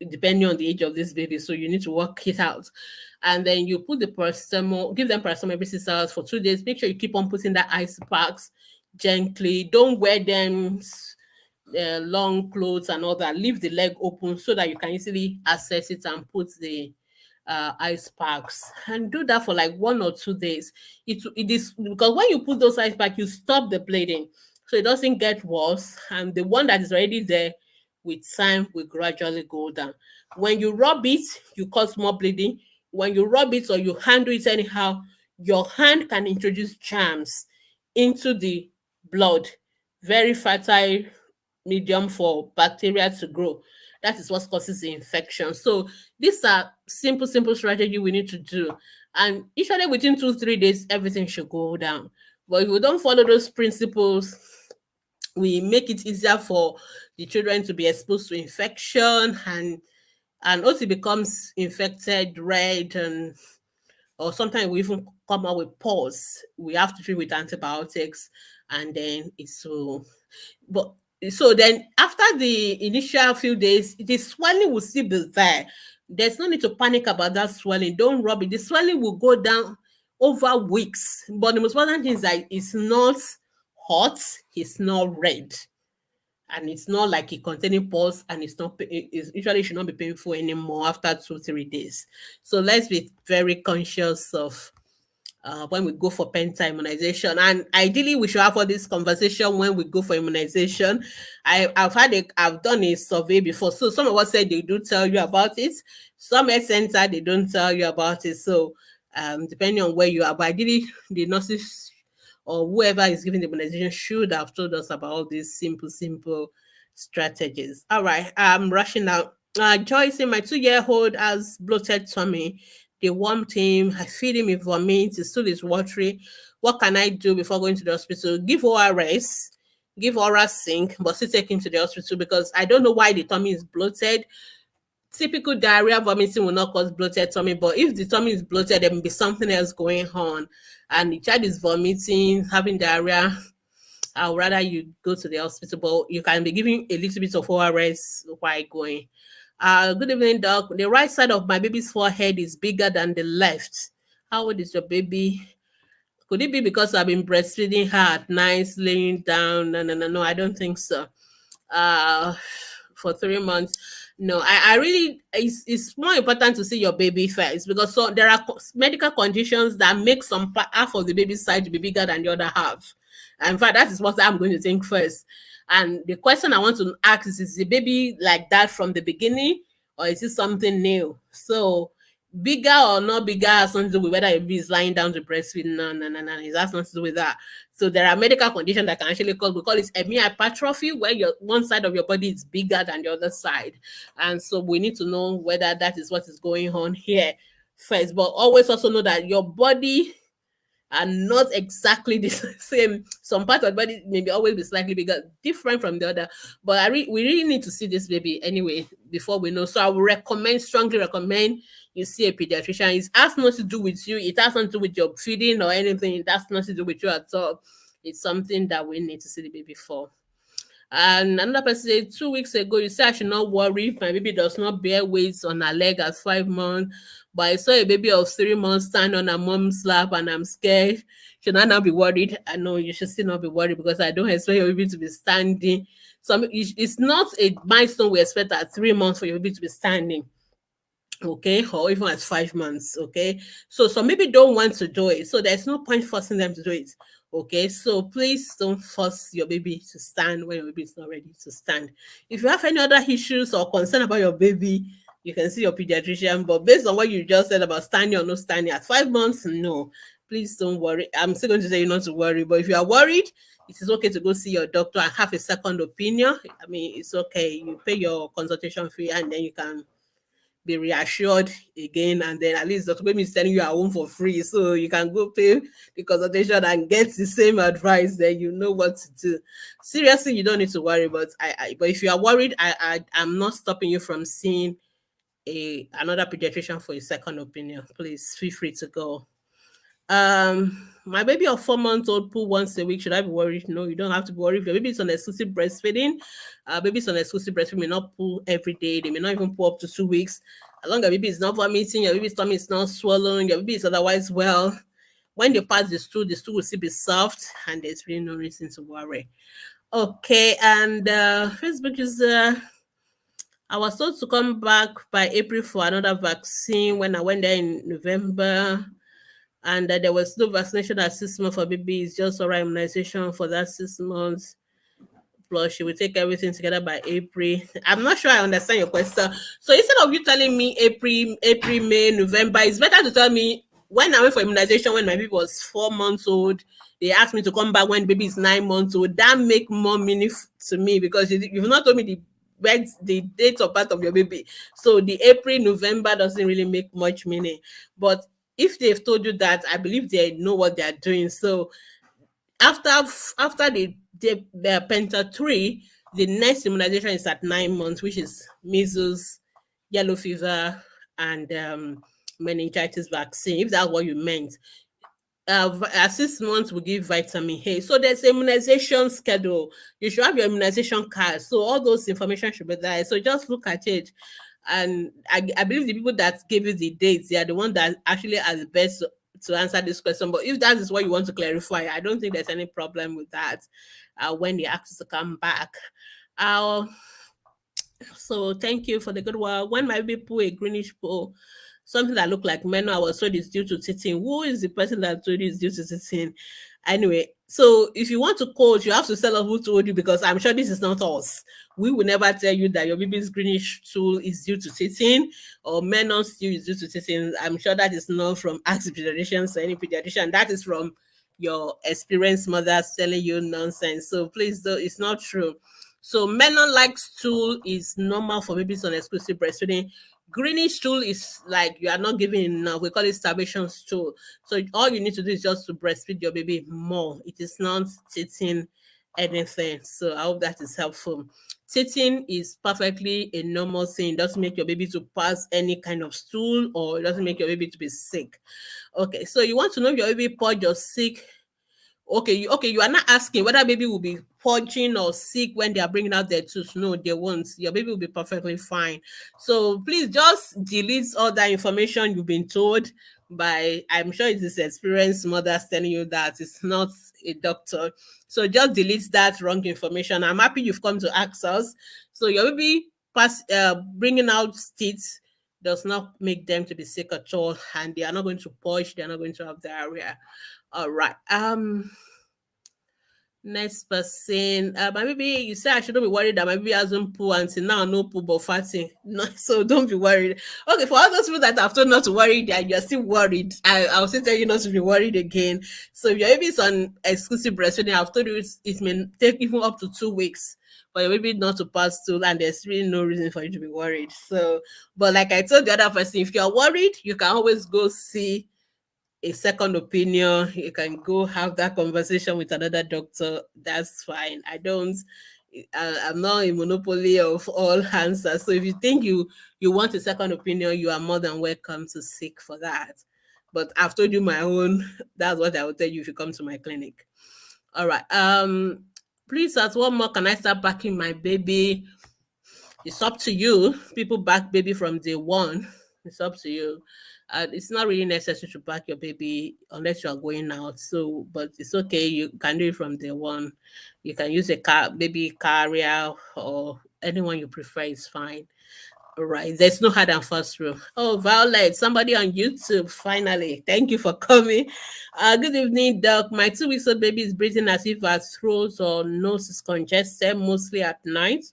depending on the age of this baby. So you need to work it out. And then you put the paracetamol, give them paracetamol every 6 hours for 2 days. Make sure you keep on putting the ice packs gently. Don't wear them long clothes and all that. Leave the leg open so that you can easily access it and put the ice packs, and do that for like 1 or 2 days. It is because when you put those ice packs, you stop the bleeding, so it doesn't get worse, and the one that is already there with time will gradually go down. When you rub it, you cause more bleeding. When you rub it or you handle it anyhow, your hand can introduce germs into the blood, very fertile medium for bacteria to grow. That is what causes the infection. So these are simple strategy we need to do. And usually within 2-3 days, everything should go down. But if we don't follow those principles, we make it easier for the children to be exposed to infection, and also becomes infected, red, and or sometimes we even come out with pus. We have to treat with antibiotics, and then it's so. But So then after the initial few days, the swelling will still be there. There's no need to panic about that swelling. Don't rub it. The swelling will go down over weeks. But the most important thing is that it's not hot, it's not red, and it's not like it containing pus, and it's not it's usually should not be painful anymore after 2 3 days. So let's be very conscious of when we go for penta immunization. And ideally, we should have all this conversation when we go for immunization. I've done a survey before. So some of us said they do tell you about it. Some health center they don't tell you about it. So depending on where you are, but ideally the nurses or whoever is giving the immunization should have told us about all these simple strategies. All right, I'm rushing out. Joyce, in my 2-year-old has bloated tummy. They warmed him. I feed him, he vomits. His stool is watery. What can I do before going to the hospital? Give ORS, give oral zinc, but still take him to the hospital because I don't know why the tummy is bloated. Typical diarrhea vomiting will not cause bloated tummy, but if the tummy is bloated, there may be something else going on. And the child is vomiting, having diarrhea, I would rather you go to the hospital, but you can be giving a little bit of ORS while going. Good evening, doc. The right side of my baby's forehead is bigger than the left. How old is your baby? Could it be because I've been breastfeeding her at night, laying down? No, I don't think so. Uh, for 3 months. No, I really, it's more important to see your baby first because so there are medical conditions that make some half of the baby's side to be bigger than the other half. And in fact, that is what I'm going to think first. And the question I want to ask is the baby like that from the beginning or is it something new? So bigger or not bigger has nothing to do with whether a baby is lying down to breastfeed. No. It has nothing to do with that. So there are medical conditions that can actually cause, we call it hemihypertrophy, where your one side of your body is bigger than the other side. And so we need to know whether that is what is going on here first. But always also know that your body are not exactly the same. Some part of the body maybe always be slightly bigger, different from the other. But we really need to see this baby anyway before we know. So I would strongly recommend you see a pediatrician. It has nothing to do with you. It has nothing to do with your feeding or anything. It has nothing to do with you at all. It's something that we need to see the baby for. And another person said 2 weeks ago, you said I should not worry if my baby does not bear weight on her leg at 5 months. But I saw a baby of 3 months stand on her mom's lap and I'm scared. Should I not be worried? I know you should still not be worried because I don't expect your baby to be standing. So it's not a milestone we expect at 3 months for your baby to be standing. Okay, or even at 5 months. Okay, so some maybe don't want to do it, so there's no point forcing them to do it. Okay, so please don't force your baby to stand when your baby is not ready to stand. If you have any other issues or concern about your baby, you can see your pediatrician. But based on what you just said about standing or not standing at 5 months, no, please don't worry. I'm still going to say you not to worry, but if you are worried, it is okay to go see your doctor and have a second opinion. I mean, it's okay. You pay your consultation fee and then you can be reassured again, and then at least Dr. Gbemi is telling you at home for free, so you can go pay the consultation and get the same advice. Then you know what to do. Seriously, you don't need to worry. But but if you are worried, I'm not stopping you from seeing another pediatrician for a second opinion. Please feel free to go. My baby of 4 months old poo once a week. Should I be worried? No, you don't have to be worried. If your baby is on exclusive breastfeeding, babies on exclusive breastfeeding may not poo every day. They may not even poo up to 2 weeks. As long as your baby is not vomiting, your baby's tummy is not swollen, your baby is otherwise well. When they pass the stool will still be soft, and there's really no reason to worry. Okay, and Facebook is I was told to come back by April for another vaccine when I went there in November, and there was no vaccination at 6 months for babies, just oral immunization for that 6 months. Plus, she will take everything together by April. I'm not sure I understand your question. So instead of you telling me April, May, November, it's better to tell me when I went for immunization when my baby was 4 months old. They asked me to come back when the baby is 9 months old. That make more meaning to me because you've not told me the date of birth of your baby. So the April, November doesn't really make much meaning. But if they've told you that, I believe they know what they're doing. So after the Penta 3, the next immunization is at 9 months, which is measles, yellow fever, and meningitis vaccine, if that's what you meant. at 6 months we give vitamin A. So there's immunization schedule. You should have your immunization card. So all those information should be there. So just look at it. And I believe the people that gave you the dates, they are the one that actually are the best to answer this question. But if that is what you want to clarify, I don't think there's any problem with that when they ask us to come back. Uh, so thank you for the good work. When my baby poo a greenish poo, something that looked like men, I was told it's due to teething. Who is the person that told you it's due to teething? Anyway, so if you want to coach, you have to tell us who told you, because I'm sure this is not us. We will never tell you that your baby's greenish stool is due to teething or menor stool is due to teething. I'm sure that is not from Ask Pediatricians or any pediatrician. That is from your experienced mothers telling you nonsense. So please, though, it's not true. So melon-like stool is normal for babies on exclusive breastfeeding. Greenish stool is like you are not giving enough. We call it starvation stool. So all you need to do is just to breastfeed your baby more. It is not teething anything. So I hope that is helpful. Teething is perfectly a normal thing. It doesn't make your baby to pass any kind of stool, or it doesn't make your baby to be sick. Okay, so you want to know if your baby purge or sick. Okay, you are not asking whether baby will be purging or sick when they are bringing out their tooth. No, they won't. Your baby will be perfectly fine. So please just delete all that information you've been told by, I'm sure it is experienced mothers telling you that it's not a doctor. So just delete that wrong information. I'm happy you've come to ask us. So your baby bringing out teeth does not make them to be sick at all, and they are not going to purge. They are not going to have diarrhea. All right. Next person. My baby, you say I shouldn't be worried that my baby hasn't poo until now, no poo but fatting. No, so don't be worried. Okay, for all those people that have told not to worry, that you're still worried, I'll still tell you not to be worried again. So if your baby is on exclusive breastfeeding, I've told you it may take even up to 2 weeks for your baby not to pass through, and there's really no reason for you to be worried. So, but like I told the other person, if you're worried, you can always go see a second opinion. You can go have that conversation with another doctor. That's fine. I'm not a monopoly of all answers. So if you think you want a second opinion, you are more than welcome to seek for that. But I've told you my own. That's what I will tell you if you come to my clinic. All right. Please ask, what more can I start packing my baby? It's up to you. People back baby from day one. It's up to you. It's not really necessary to pack your baby unless you are going out. So, but it's okay. You can do it from day one. You can use a baby carrier, or anyone you prefer is fine. All right. There's no hard and fast rule. Oh, Violet, somebody on YouTube. Finally, thank you for coming. Good evening, Doc. My 2 weeks old baby is breathing as if her throat or nose is congested, mostly at night.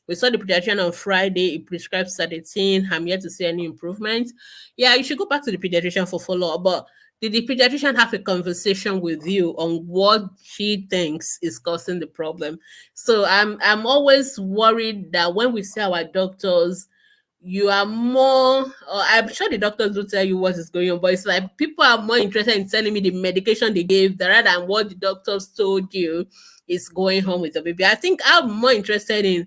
We saw the pediatrician on Friday. He prescribed sedative. I'm yet to see any improvement. Yeah, you should go back to the pediatrician for follow-up. But did the pediatrician have a conversation with you on what she thinks is causing the problem? So I'm always worried that when we see our doctors, you are more, I'm sure the doctors will tell you what is going on, but it's like people are more interested in telling me the medication they gave rather than what the doctors told you is going on with the baby. I think I'm more interested in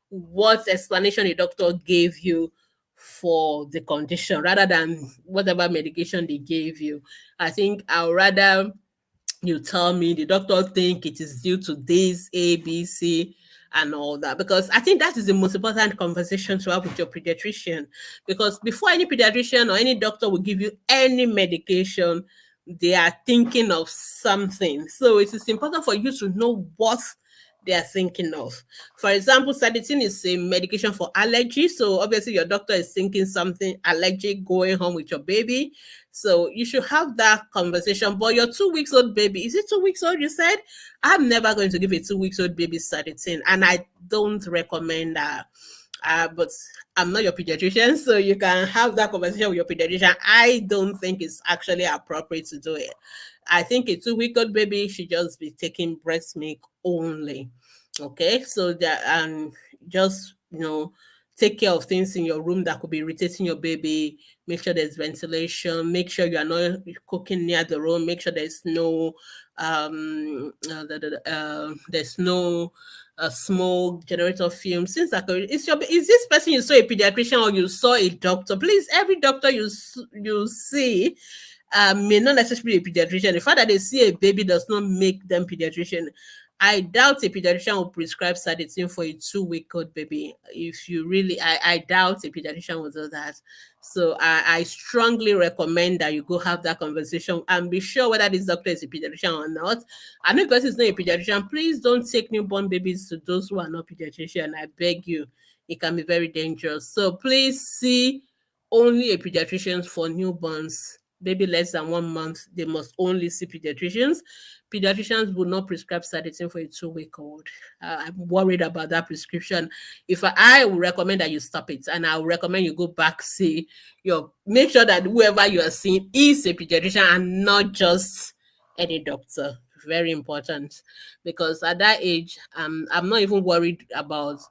what explanation the doctor gave you for the condition rather than whatever medication they gave you. I think I'd rather you tell me the doctor think it is due to this A, B, C, and all that, because I think that is the most important conversation to have with your pediatrician. Because before any pediatrician or any doctor will give you any medication, they are thinking of something. So it is important for you to know what they are thinking of. For example, sedative is a medication for allergy. So obviously your doctor is thinking something allergic going on with your baby. So you should have that conversation. But your 2 weeks old baby, is it 2 weeks old? You said, I'm never going to give a 2 weeks old baby sedative, and I don't recommend that. But I'm not your pediatrician, so you can have that conversation with your pediatrician. I don't think it's actually appropriate to do it. I think a 2 week old baby should just be taking breast milk only. Okay, so that just take care of things in your room that could be irritating your baby. Make sure there's ventilation. Make sure you are not cooking near the room. Make sure there's no there's no smoke generator fume. Since that is this person you saw a pediatrician or you saw a doctor? Please, every doctor you see, may not necessarily be a pediatrician. The fact that they see a baby does not make them pediatrician. I doubt a pediatrician will prescribe sedative for a 2 week old baby. If you really, I doubt a pediatrician will do that. So I strongly recommend that you go have that conversation and be sure whether this doctor is a pediatrician or not. And if person is not a pediatrician, please don't take newborn babies to those who are not pediatrician. I beg you, it can be very dangerous. So please see only a pediatrician for newborns. Baby less than 1 month, they must only see pediatricians. Pediatricians will not prescribe sedative for a 2 week old. I'm worried about that prescription. If I would recommend that you stop it, and I would recommend you go back, see make sure that whoever you are seeing is a pediatrician and not just any doctor. Very important, because at that age, I'm not even worried about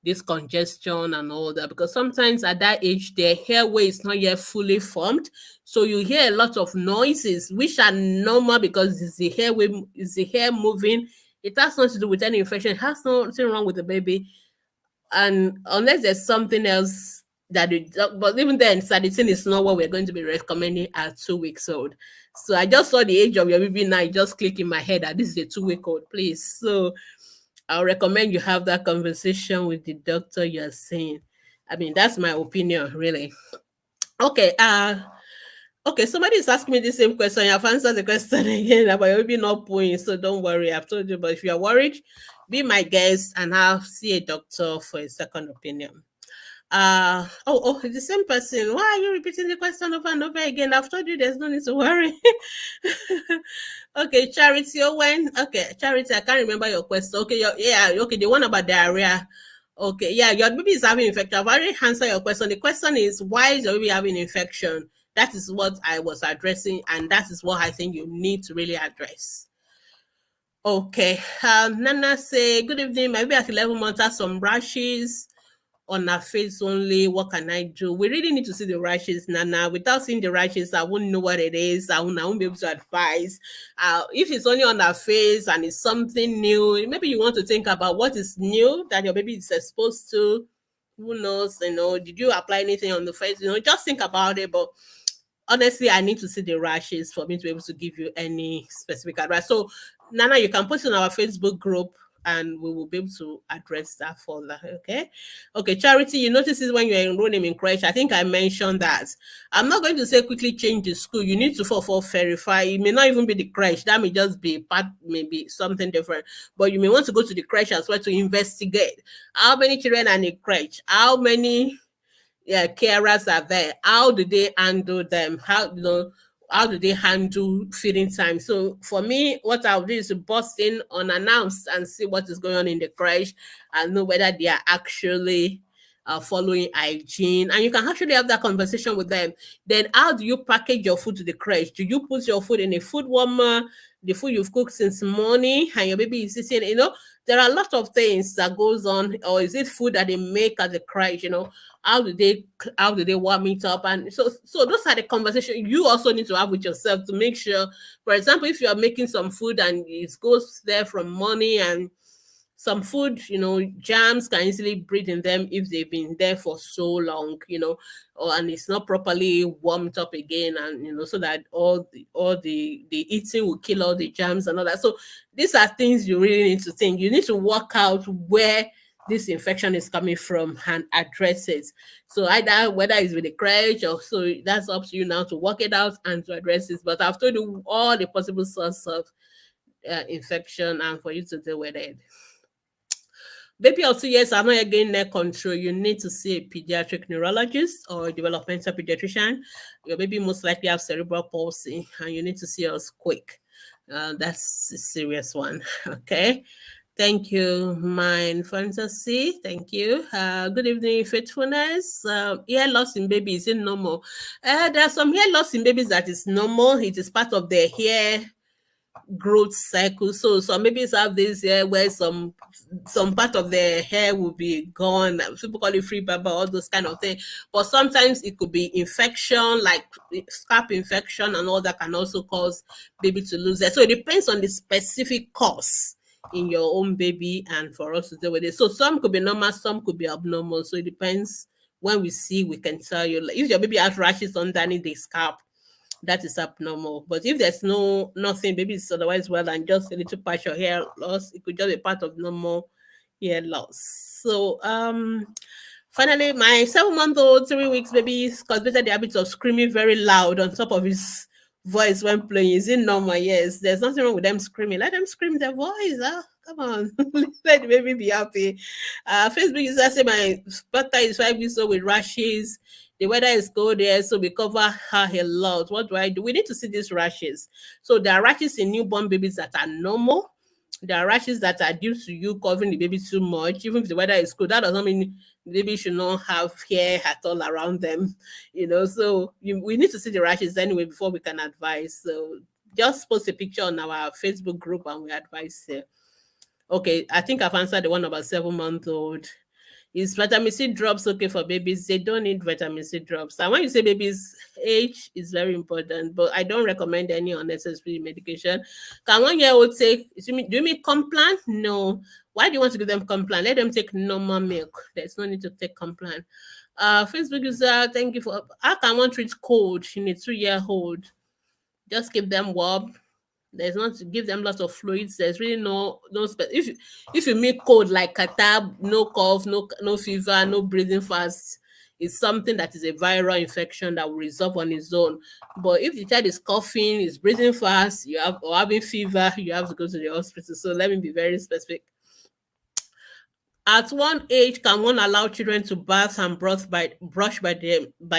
this congestion and all that, because sometimes at that age their airway is not yet fully formed, so you hear a lot of noises which are normal because it's the airway, it's the hair moving. It has nothing to do with any infection, it has nothing wrong with the baby. And unless there's something else that but even then sedative is not what we're going to be recommending at 2 weeks old. So I just saw the age of your baby now, it just click in my head that this is a 2 week old, please. So I'll recommend you have that conversation with the doctor you're seeing. I mean, that's my opinion, really. Okay, okay, somebody is asking me the same question. I've answered the question again about your baby not pooing, so don't worry. I've told you, but if you're worried, be my guest and I'll see a doctor for a second opinion. The same person. Why are you repeating the question over and over again? I've told you there's no need to worry. Okay, Charity Owen. Okay, Charity, I can't remember your question. Okay, okay, the one about diarrhea. Okay, yeah, your baby is having infection. I've already answered your question. The question is, why is your baby having infection? That is what I was addressing, and that is what I think you need to really address. Okay, Nana say, good evening. My baby at 11 months has some rashes on her face only. What can I do? We really need to see the rashes, Nana. Without seeing the rashes, I wouldn't know what it is. I won't be able to advise. If it's only on her face and it's something new, maybe you want to think about what is new that your baby is exposed to. Who knows? Did you apply anything on the face? Just think about it. But honestly, I need to see the rashes for me to be able to give you any specific advice. So, Nana, you can put it in our Facebook group and we will be able to address that further. Okay. Okay, Charity, you notice this when you're enrolling in crèche. I think I mentioned that. I'm not going to say quickly change the school. You need to for verify. It may not even be the crèche. That may just be part, maybe something different. But you may want to go to the crèche as well to investigate how many children are in a crèche, how many carers are there, how do they handle them, how do they handle feeding time. So for me, what I'll do is to bust in unannounced and see what is going on in the crèche and know whether they are actually following hygiene. And you can actually have that conversation with them. Then how do you package your food to the crèche? Do you put your food in a food warmer, the food you've cooked since morning and your baby is eating? There are a lot of things that goes on. Or is it food that they make at the crèche? How do they warm it up? And so those are the conversations you also need to have with yourself to make sure. For example, if you are making some food and it goes there from morning, and some food, germs can easily breed in them if they've been there for so long, and it's not properly warmed up again, and so that all the eating will kill all the germs and all that. So these are things you really need to think. You need to work out where this infection is coming from and address it. So either whether it's with the crèche or so, that's up to you now to work it out and to address it. But I've told you all the possible source of infection and for you to deal with it. Baby of 2 years are not again neck control. You need to see a pediatric neurologist or a developmental pediatrician. Your baby most likely have cerebral palsy and you need to see us quick. That's a serious one. Okay. Thank you, Mind Fantasy. Thank you. Good evening, Faithfulness. Hair loss in babies, is it normal? There are some hair loss in babies that is normal. It is part of their hair growth cycle. So some babies have this hair where some part of their hair will be gone. People call it free baba, all those kind of things. But sometimes it could be infection, like scalp infection, and all that can also cause baby to lose it. So it depends on the specific cause in your own baby and for us to deal with it. So some could be normal, some could be abnormal. So it depends. When we see, we can tell you. Like, if your baby has rashes underneath the scalp, that is abnormal. But if there's nothing, baby is otherwise well and just a little partial hair loss, it could just be part of normal hair loss. So finally, my 7-month-old, 3 weeks baby cultivated the habit of screaming very loud on top of his voice when playing. Is it normal? Yes. There's nothing wrong with them screaming. Let them scream their voice. Come on. Let the baby be happy. Facebook user say my daughter is 5 years old with rashes. The weather is cold there, so we cover her a lot. What do I do? We need to see these rashes. So there are rashes in newborn babies that are normal. There are rashes that are due to you covering the baby too much. Even if the weather is cold, that does not mean the baby should not have hair at all around them. So we need to see the rashes anyway before we can advise. So just post a picture on our Facebook group and we advise there. Okay, I think I've answered the one about 7-month-old. Is vitamin C drops okay for babies? They don't need vitamin C drops. And when you say babies, age is very important, but I don't recommend any unnecessary medication. Can 1-year-old take, do you mean Complan? No. Why do you want to give them Complan? Let them take normal milk. There's no need to take Complan. Facebook user, thank you for, how can one treat cold in a 2-year-old? Just keep them warm. There's not to give them lots of fluids. There's really if you make cold like catarrh, no cough, no fever, no breathing fast, it's something that is a viral infection that will resolve on its own. But if the child is coughing, is breathing fast, or having fever, you have to go to the hospital. So let me be very specific. At one age, can one allow children to bath and brush by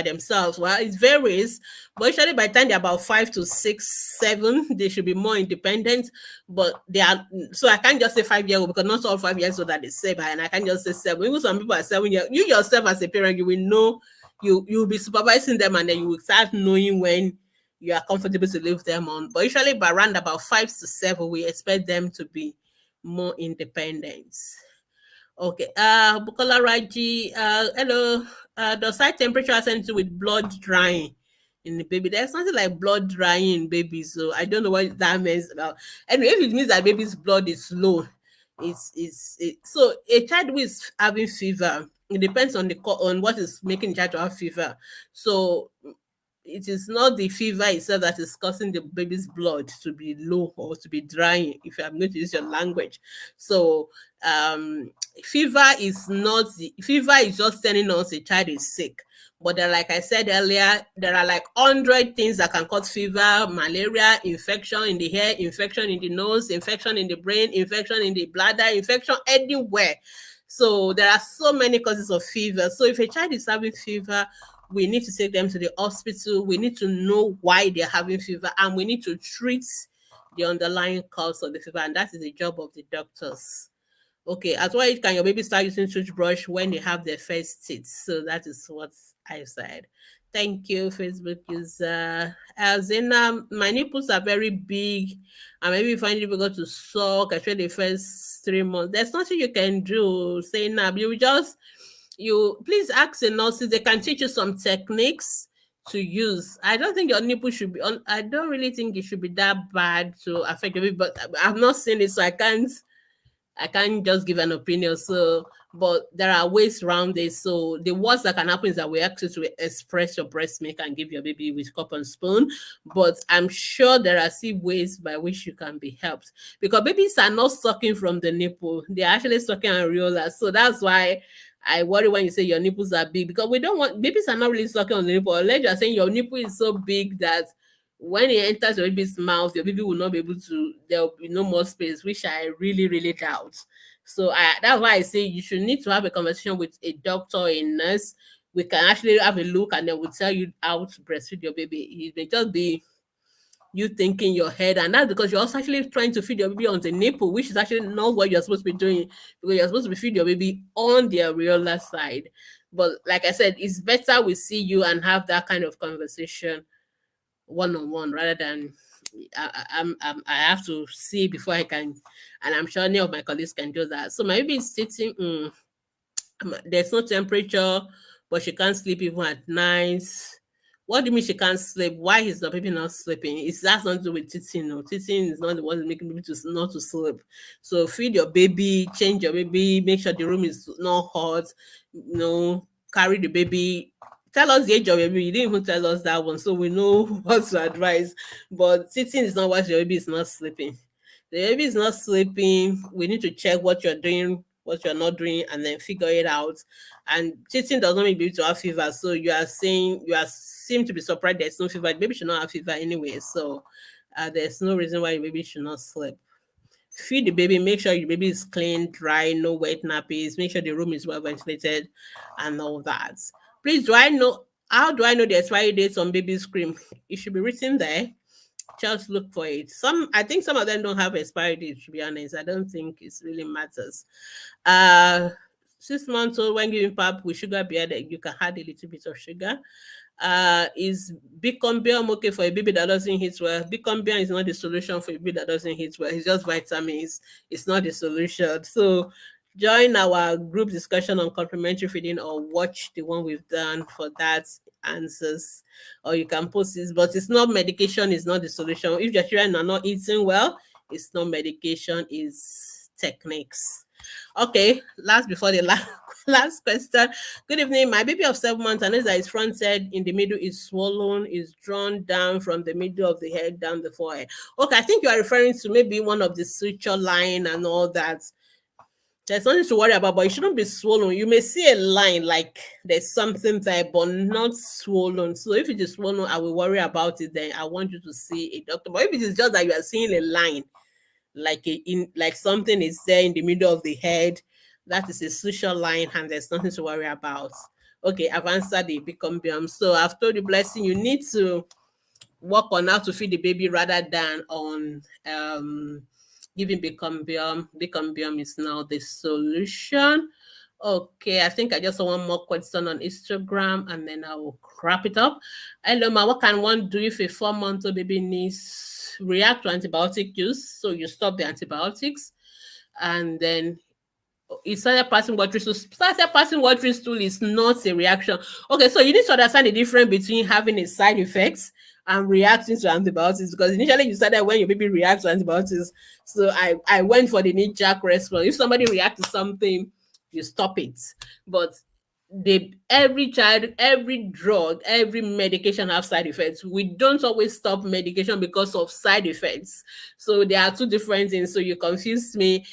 themselves? Well, it varies, but usually by the time they're about 5 to 6, 7, they should be more independent. But they are, so I can't just say 5-year-old because not all 5 years old are the same, and I can't just say 7. Even some people are 7 years. You yourself as a parent, you will know, you'll be supervising them, and then you will start knowing when you are comfortable to leave them on. But usually by around about 5 to 7, we expect them to be more independent. Okay. Bukola Raji, hello. Does high temperature have something to do with blood drying in the baby? There's something like blood drying in babies, so I don't know what that means about. Anyway, if it means that baby's blood is low, so a child who is having fever, it depends on on what is making the child to have fever. So it is not the fever itself that is causing the baby's blood to be low or to be drying, if I'm going to use your language. So fever is just telling us a child is sick. But then, like I said earlier, there are like 100 things that can cause fever: malaria, infection in the hair, infection in the nose, infection in the brain, infection in the bladder, infection anywhere. So there are so many causes of fever. So if a child is having fever, we need to take them to the hospital. We need to know why they're having fever, and we need to treat the underlying cause of the fever, and that is the job of the doctors. Okay, at what age can your baby start using toothbrush? When they have their first teeth. So that is what I said. Thank you, Facebook user. As in, my nipples are very big, and maybe find it difficult to suck, especially the first 3 months. There's nothing you can do. Say now, you please ask the nurses. They can teach you some techniques to use. I don't think your nipple should be on. I don't really think it should be that bad to affect your baby, but I've not seen it, so I can't just give an opinion. So, but there are ways around it. So the worst that can happen is that we ask you to express your breast milk and give your baby with cup and spoon. But I'm sure there are still ways by which you can be helped, because babies are not sucking from the nipple; they're actually sucking areola. So that's why I worry when you say your nipples are big, because we don't want, babies are not really sucking on the nipple, unless you're saying your nipple is so big that when it enters your baby's mouth, your baby will not be able to, there will be no more space, which I really, really doubt. So that's why I say you should need to have a conversation with a doctor or a nurse. We can actually have a look and then we'll tell you how to breastfeed your baby. It may just be you thinking your head, and that's because you're also actually trying to feed your baby on the nipple, which is actually not what you're supposed to be doing, because you're supposed to be feed your baby on the areola side. But like I said, it's better we see you and have that kind of conversation one-on-one rather than I have to see before I can, and I'm sure any of my colleagues can do that. So my baby is sitting, there's no temperature, but she can't sleep even at night. What do you mean she can't sleep? Why is the baby not sleeping? It's that's not to do with teething. No, teething is not the one making baby to not to sleep. So feed your baby, change your baby, make sure the room is not hot. Carry the baby Tell us the age of your baby. You didn't even tell us that one, so we know what to advise. But sitting is not what your baby is not sleeping. The baby is not sleeping. We need to check what you're doing, what you're not doing, and then figure it out. And sitting does not mean baby to have fever. So you are saying you are seem to be surprised there's no fever. The baby should not have fever anyway. So there's no reason why your baby should not sleep. Feed the baby, make sure your baby is clean, dry, no wet nappies, make sure the room is well ventilated and all that. Please, do I know how do I know the expiry dates on baby's cream? It should be written there. Just look for it. I think some of them don't have expiry date, to be honest. I don't think it really matters. Uh 6 months old, when giving pap with sugar beer, that you can add a little bit of sugar. Is Bicombium okay for a baby that doesn't eat well? Bicombium is not the solution for a baby that doesn't eat well. It's just vitamins. It's not the solution. So join our group discussion on complementary feeding or watch the one we've done for that answers, or you can post this, but it's not medication, is not the solution. If your children are not eating well, it's not medication, is techniques. Okay, last before the last last question. Good evening. My baby of 7 months, I know that his front head in the middle is swollen, is drawn down from the middle of the head down the forehead. Okay, I think you are referring to maybe one of the suture line and all that. There's nothing to worry about, but it shouldn't be swollen. You may see a line like there's something there, but not swollen. So if it is swollen, I will worry about it. Then I want you to see a doctor. But if it is just that you are seeing a line, like something is there in the middle of the head, that is a social line, and there's nothing to worry about. Okay, I've answered the bicombium. So I've told you, blessing, you need to work on how to feed the baby rather than on giving bicombium. Bicombium is now the solution. Okay, I think I just saw one more question on Instagram and then I will wrap it up. Hello, ma. What can one do if a 4-month-old baby needs react to antibiotic use? So you stop the antibiotics and then he started passing watery stool. Started passing watery stool is not a reaction. Okay, so you need to understand the difference between having a side effect and reacting to antibiotics, because initially you started when your baby reacts to antibiotics. So I went for the knee-jerk response. If somebody reacts to something, you stop it. But every child, every drug, every medication have side effects. We don't always stop medication because of side effects. So there are two different things. So you confused me.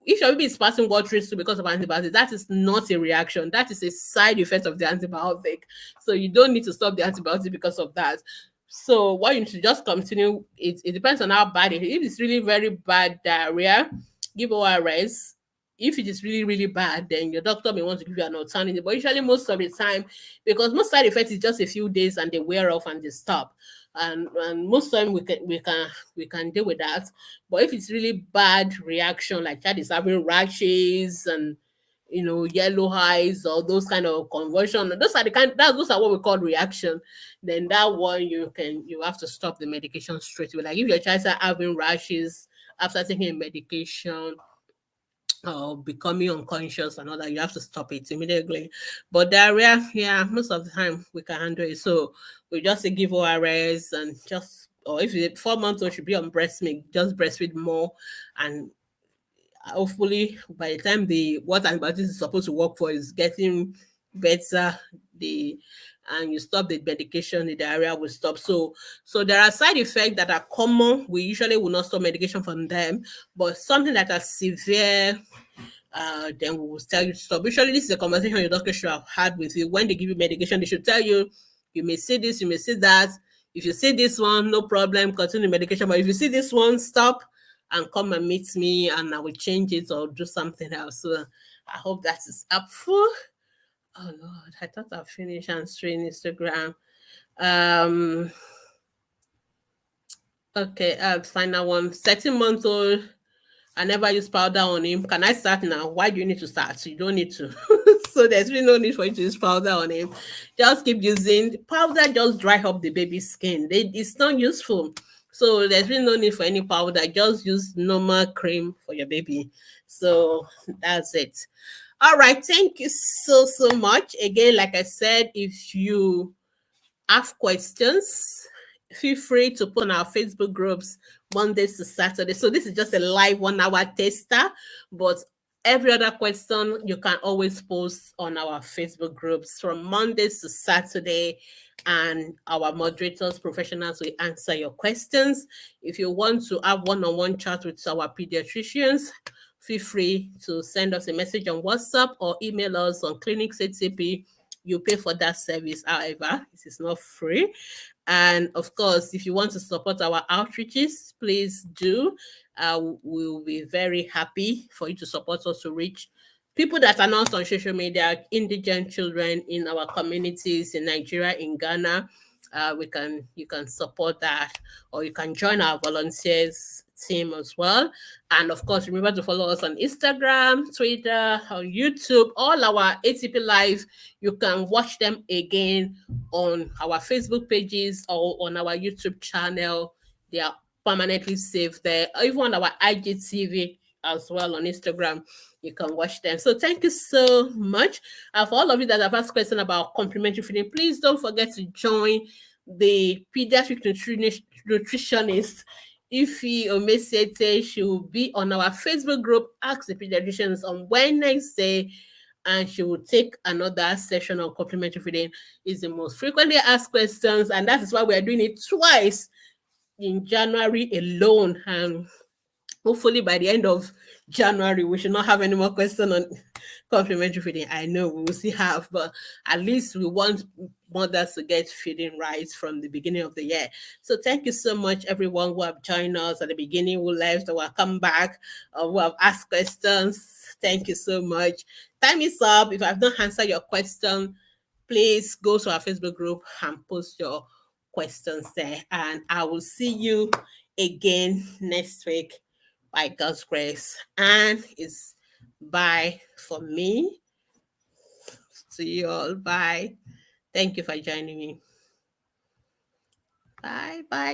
If your baby is passing watery stool because of antibiotics, that is not a reaction. That is a side effect of the antibiotic. So you don't need to stop the antibiotic because of that. So what you need to just continue, it depends on how bad it is. If it's really very bad diarrhea, give ORS. If it is really, really bad, then your doctor may want to give you an alternative. But usually most of the time, because most side effects is just a few days and they wear off and they stop. And most time we can deal with that. But if it's really bad reaction, like child is having rashes and yellow eyes or those kind of convulsion, those are what we call reaction. Then that one you have to stop the medication straight away. Like if your child are having rashes after taking a medication or becoming unconscious and all that, you have to stop it immediately. But diarrhea, yeah, most of the time we can handle it. So we just say give ORS and just, or if it's 4 months old should be on breast milk, just breastfeed more, and hopefully by the time the what antibiotics is supposed to work for is getting better, the and you stop the medication, the diarrhea will stop. So there are side effects that are common. We usually will not stop medication from them, but something that are severe, then we will tell you to stop. Usually, this is a conversation your doctor should have had with you. When they give you medication, they should tell you, you may see this, you may see that. If you see this one, no problem, continue the medication. But if you see this one, stop and come and meet me and I will change it or do something else. So I hope that is helpful. Oh Lord, I thought I finished answering Instagram. Um, okay, final one. 13 months old. I never use powder on him. Can I start now? Why do you need to start? You don't need to. So there's really no need for you to use powder on him. Just keep using powder, just dry up the baby's skin. It's not useful. So there's really no need for any powder. Just use normal cream for your baby. So that's it. All right. Thank you so much. Again, like I said, if you have questions, feel free to put on our Facebook groups Mondays to Saturday. So this is just a live 1 hour tester, but Every other question you can always post on our Facebook groups from Mondays to Saturday, and our moderators, professionals will answer your questions. If you want to have one-on-one chat with our pediatricians, feel free to send us a message on WhatsApp or email us on clinicsatp. You pay for that service, however, it is not free. And of course, if you want to support our outreaches, please do. We'll be very happy for you to support us to reach people that are not on social media, indigent children in our communities in Nigeria, in Ghana. You can support that, or you can join our volunteers team as well. And of course, remember to follow us on Instagram, Twitter, on YouTube, all our ATP Live. You can watch them again on our Facebook pages or on our YouTube channel. They are permanently saved there, or even on our IGTV as well on Instagram. You can watch them. So thank you so much. For all of you that have asked questions about complementary feeding, please don't forget to join the pediatric nutritionist Ifi Omesete. She will be on our Facebook group, Ask the Pediatricians, on Wednesday, and she will take another session on complementary feeding. It's the most frequently asked questions, and that is why we are doing it twice in January alone. And hopefully by the end of January, we should not have any more questions on complementary feeding. I know we will still have, but at least we want mothers to get feeding right from the beginning of the year. So thank you so much, everyone who have joined us at the beginning, who left, or will come back, or who have asked questions. Thank you so much. Time is up. If I've not answered your question, please go to our Facebook group and post your questions there. And I will see you again next week by God's grace. And it's bye for me. See you all. Bye. Thank you for joining me. Bye. Bye.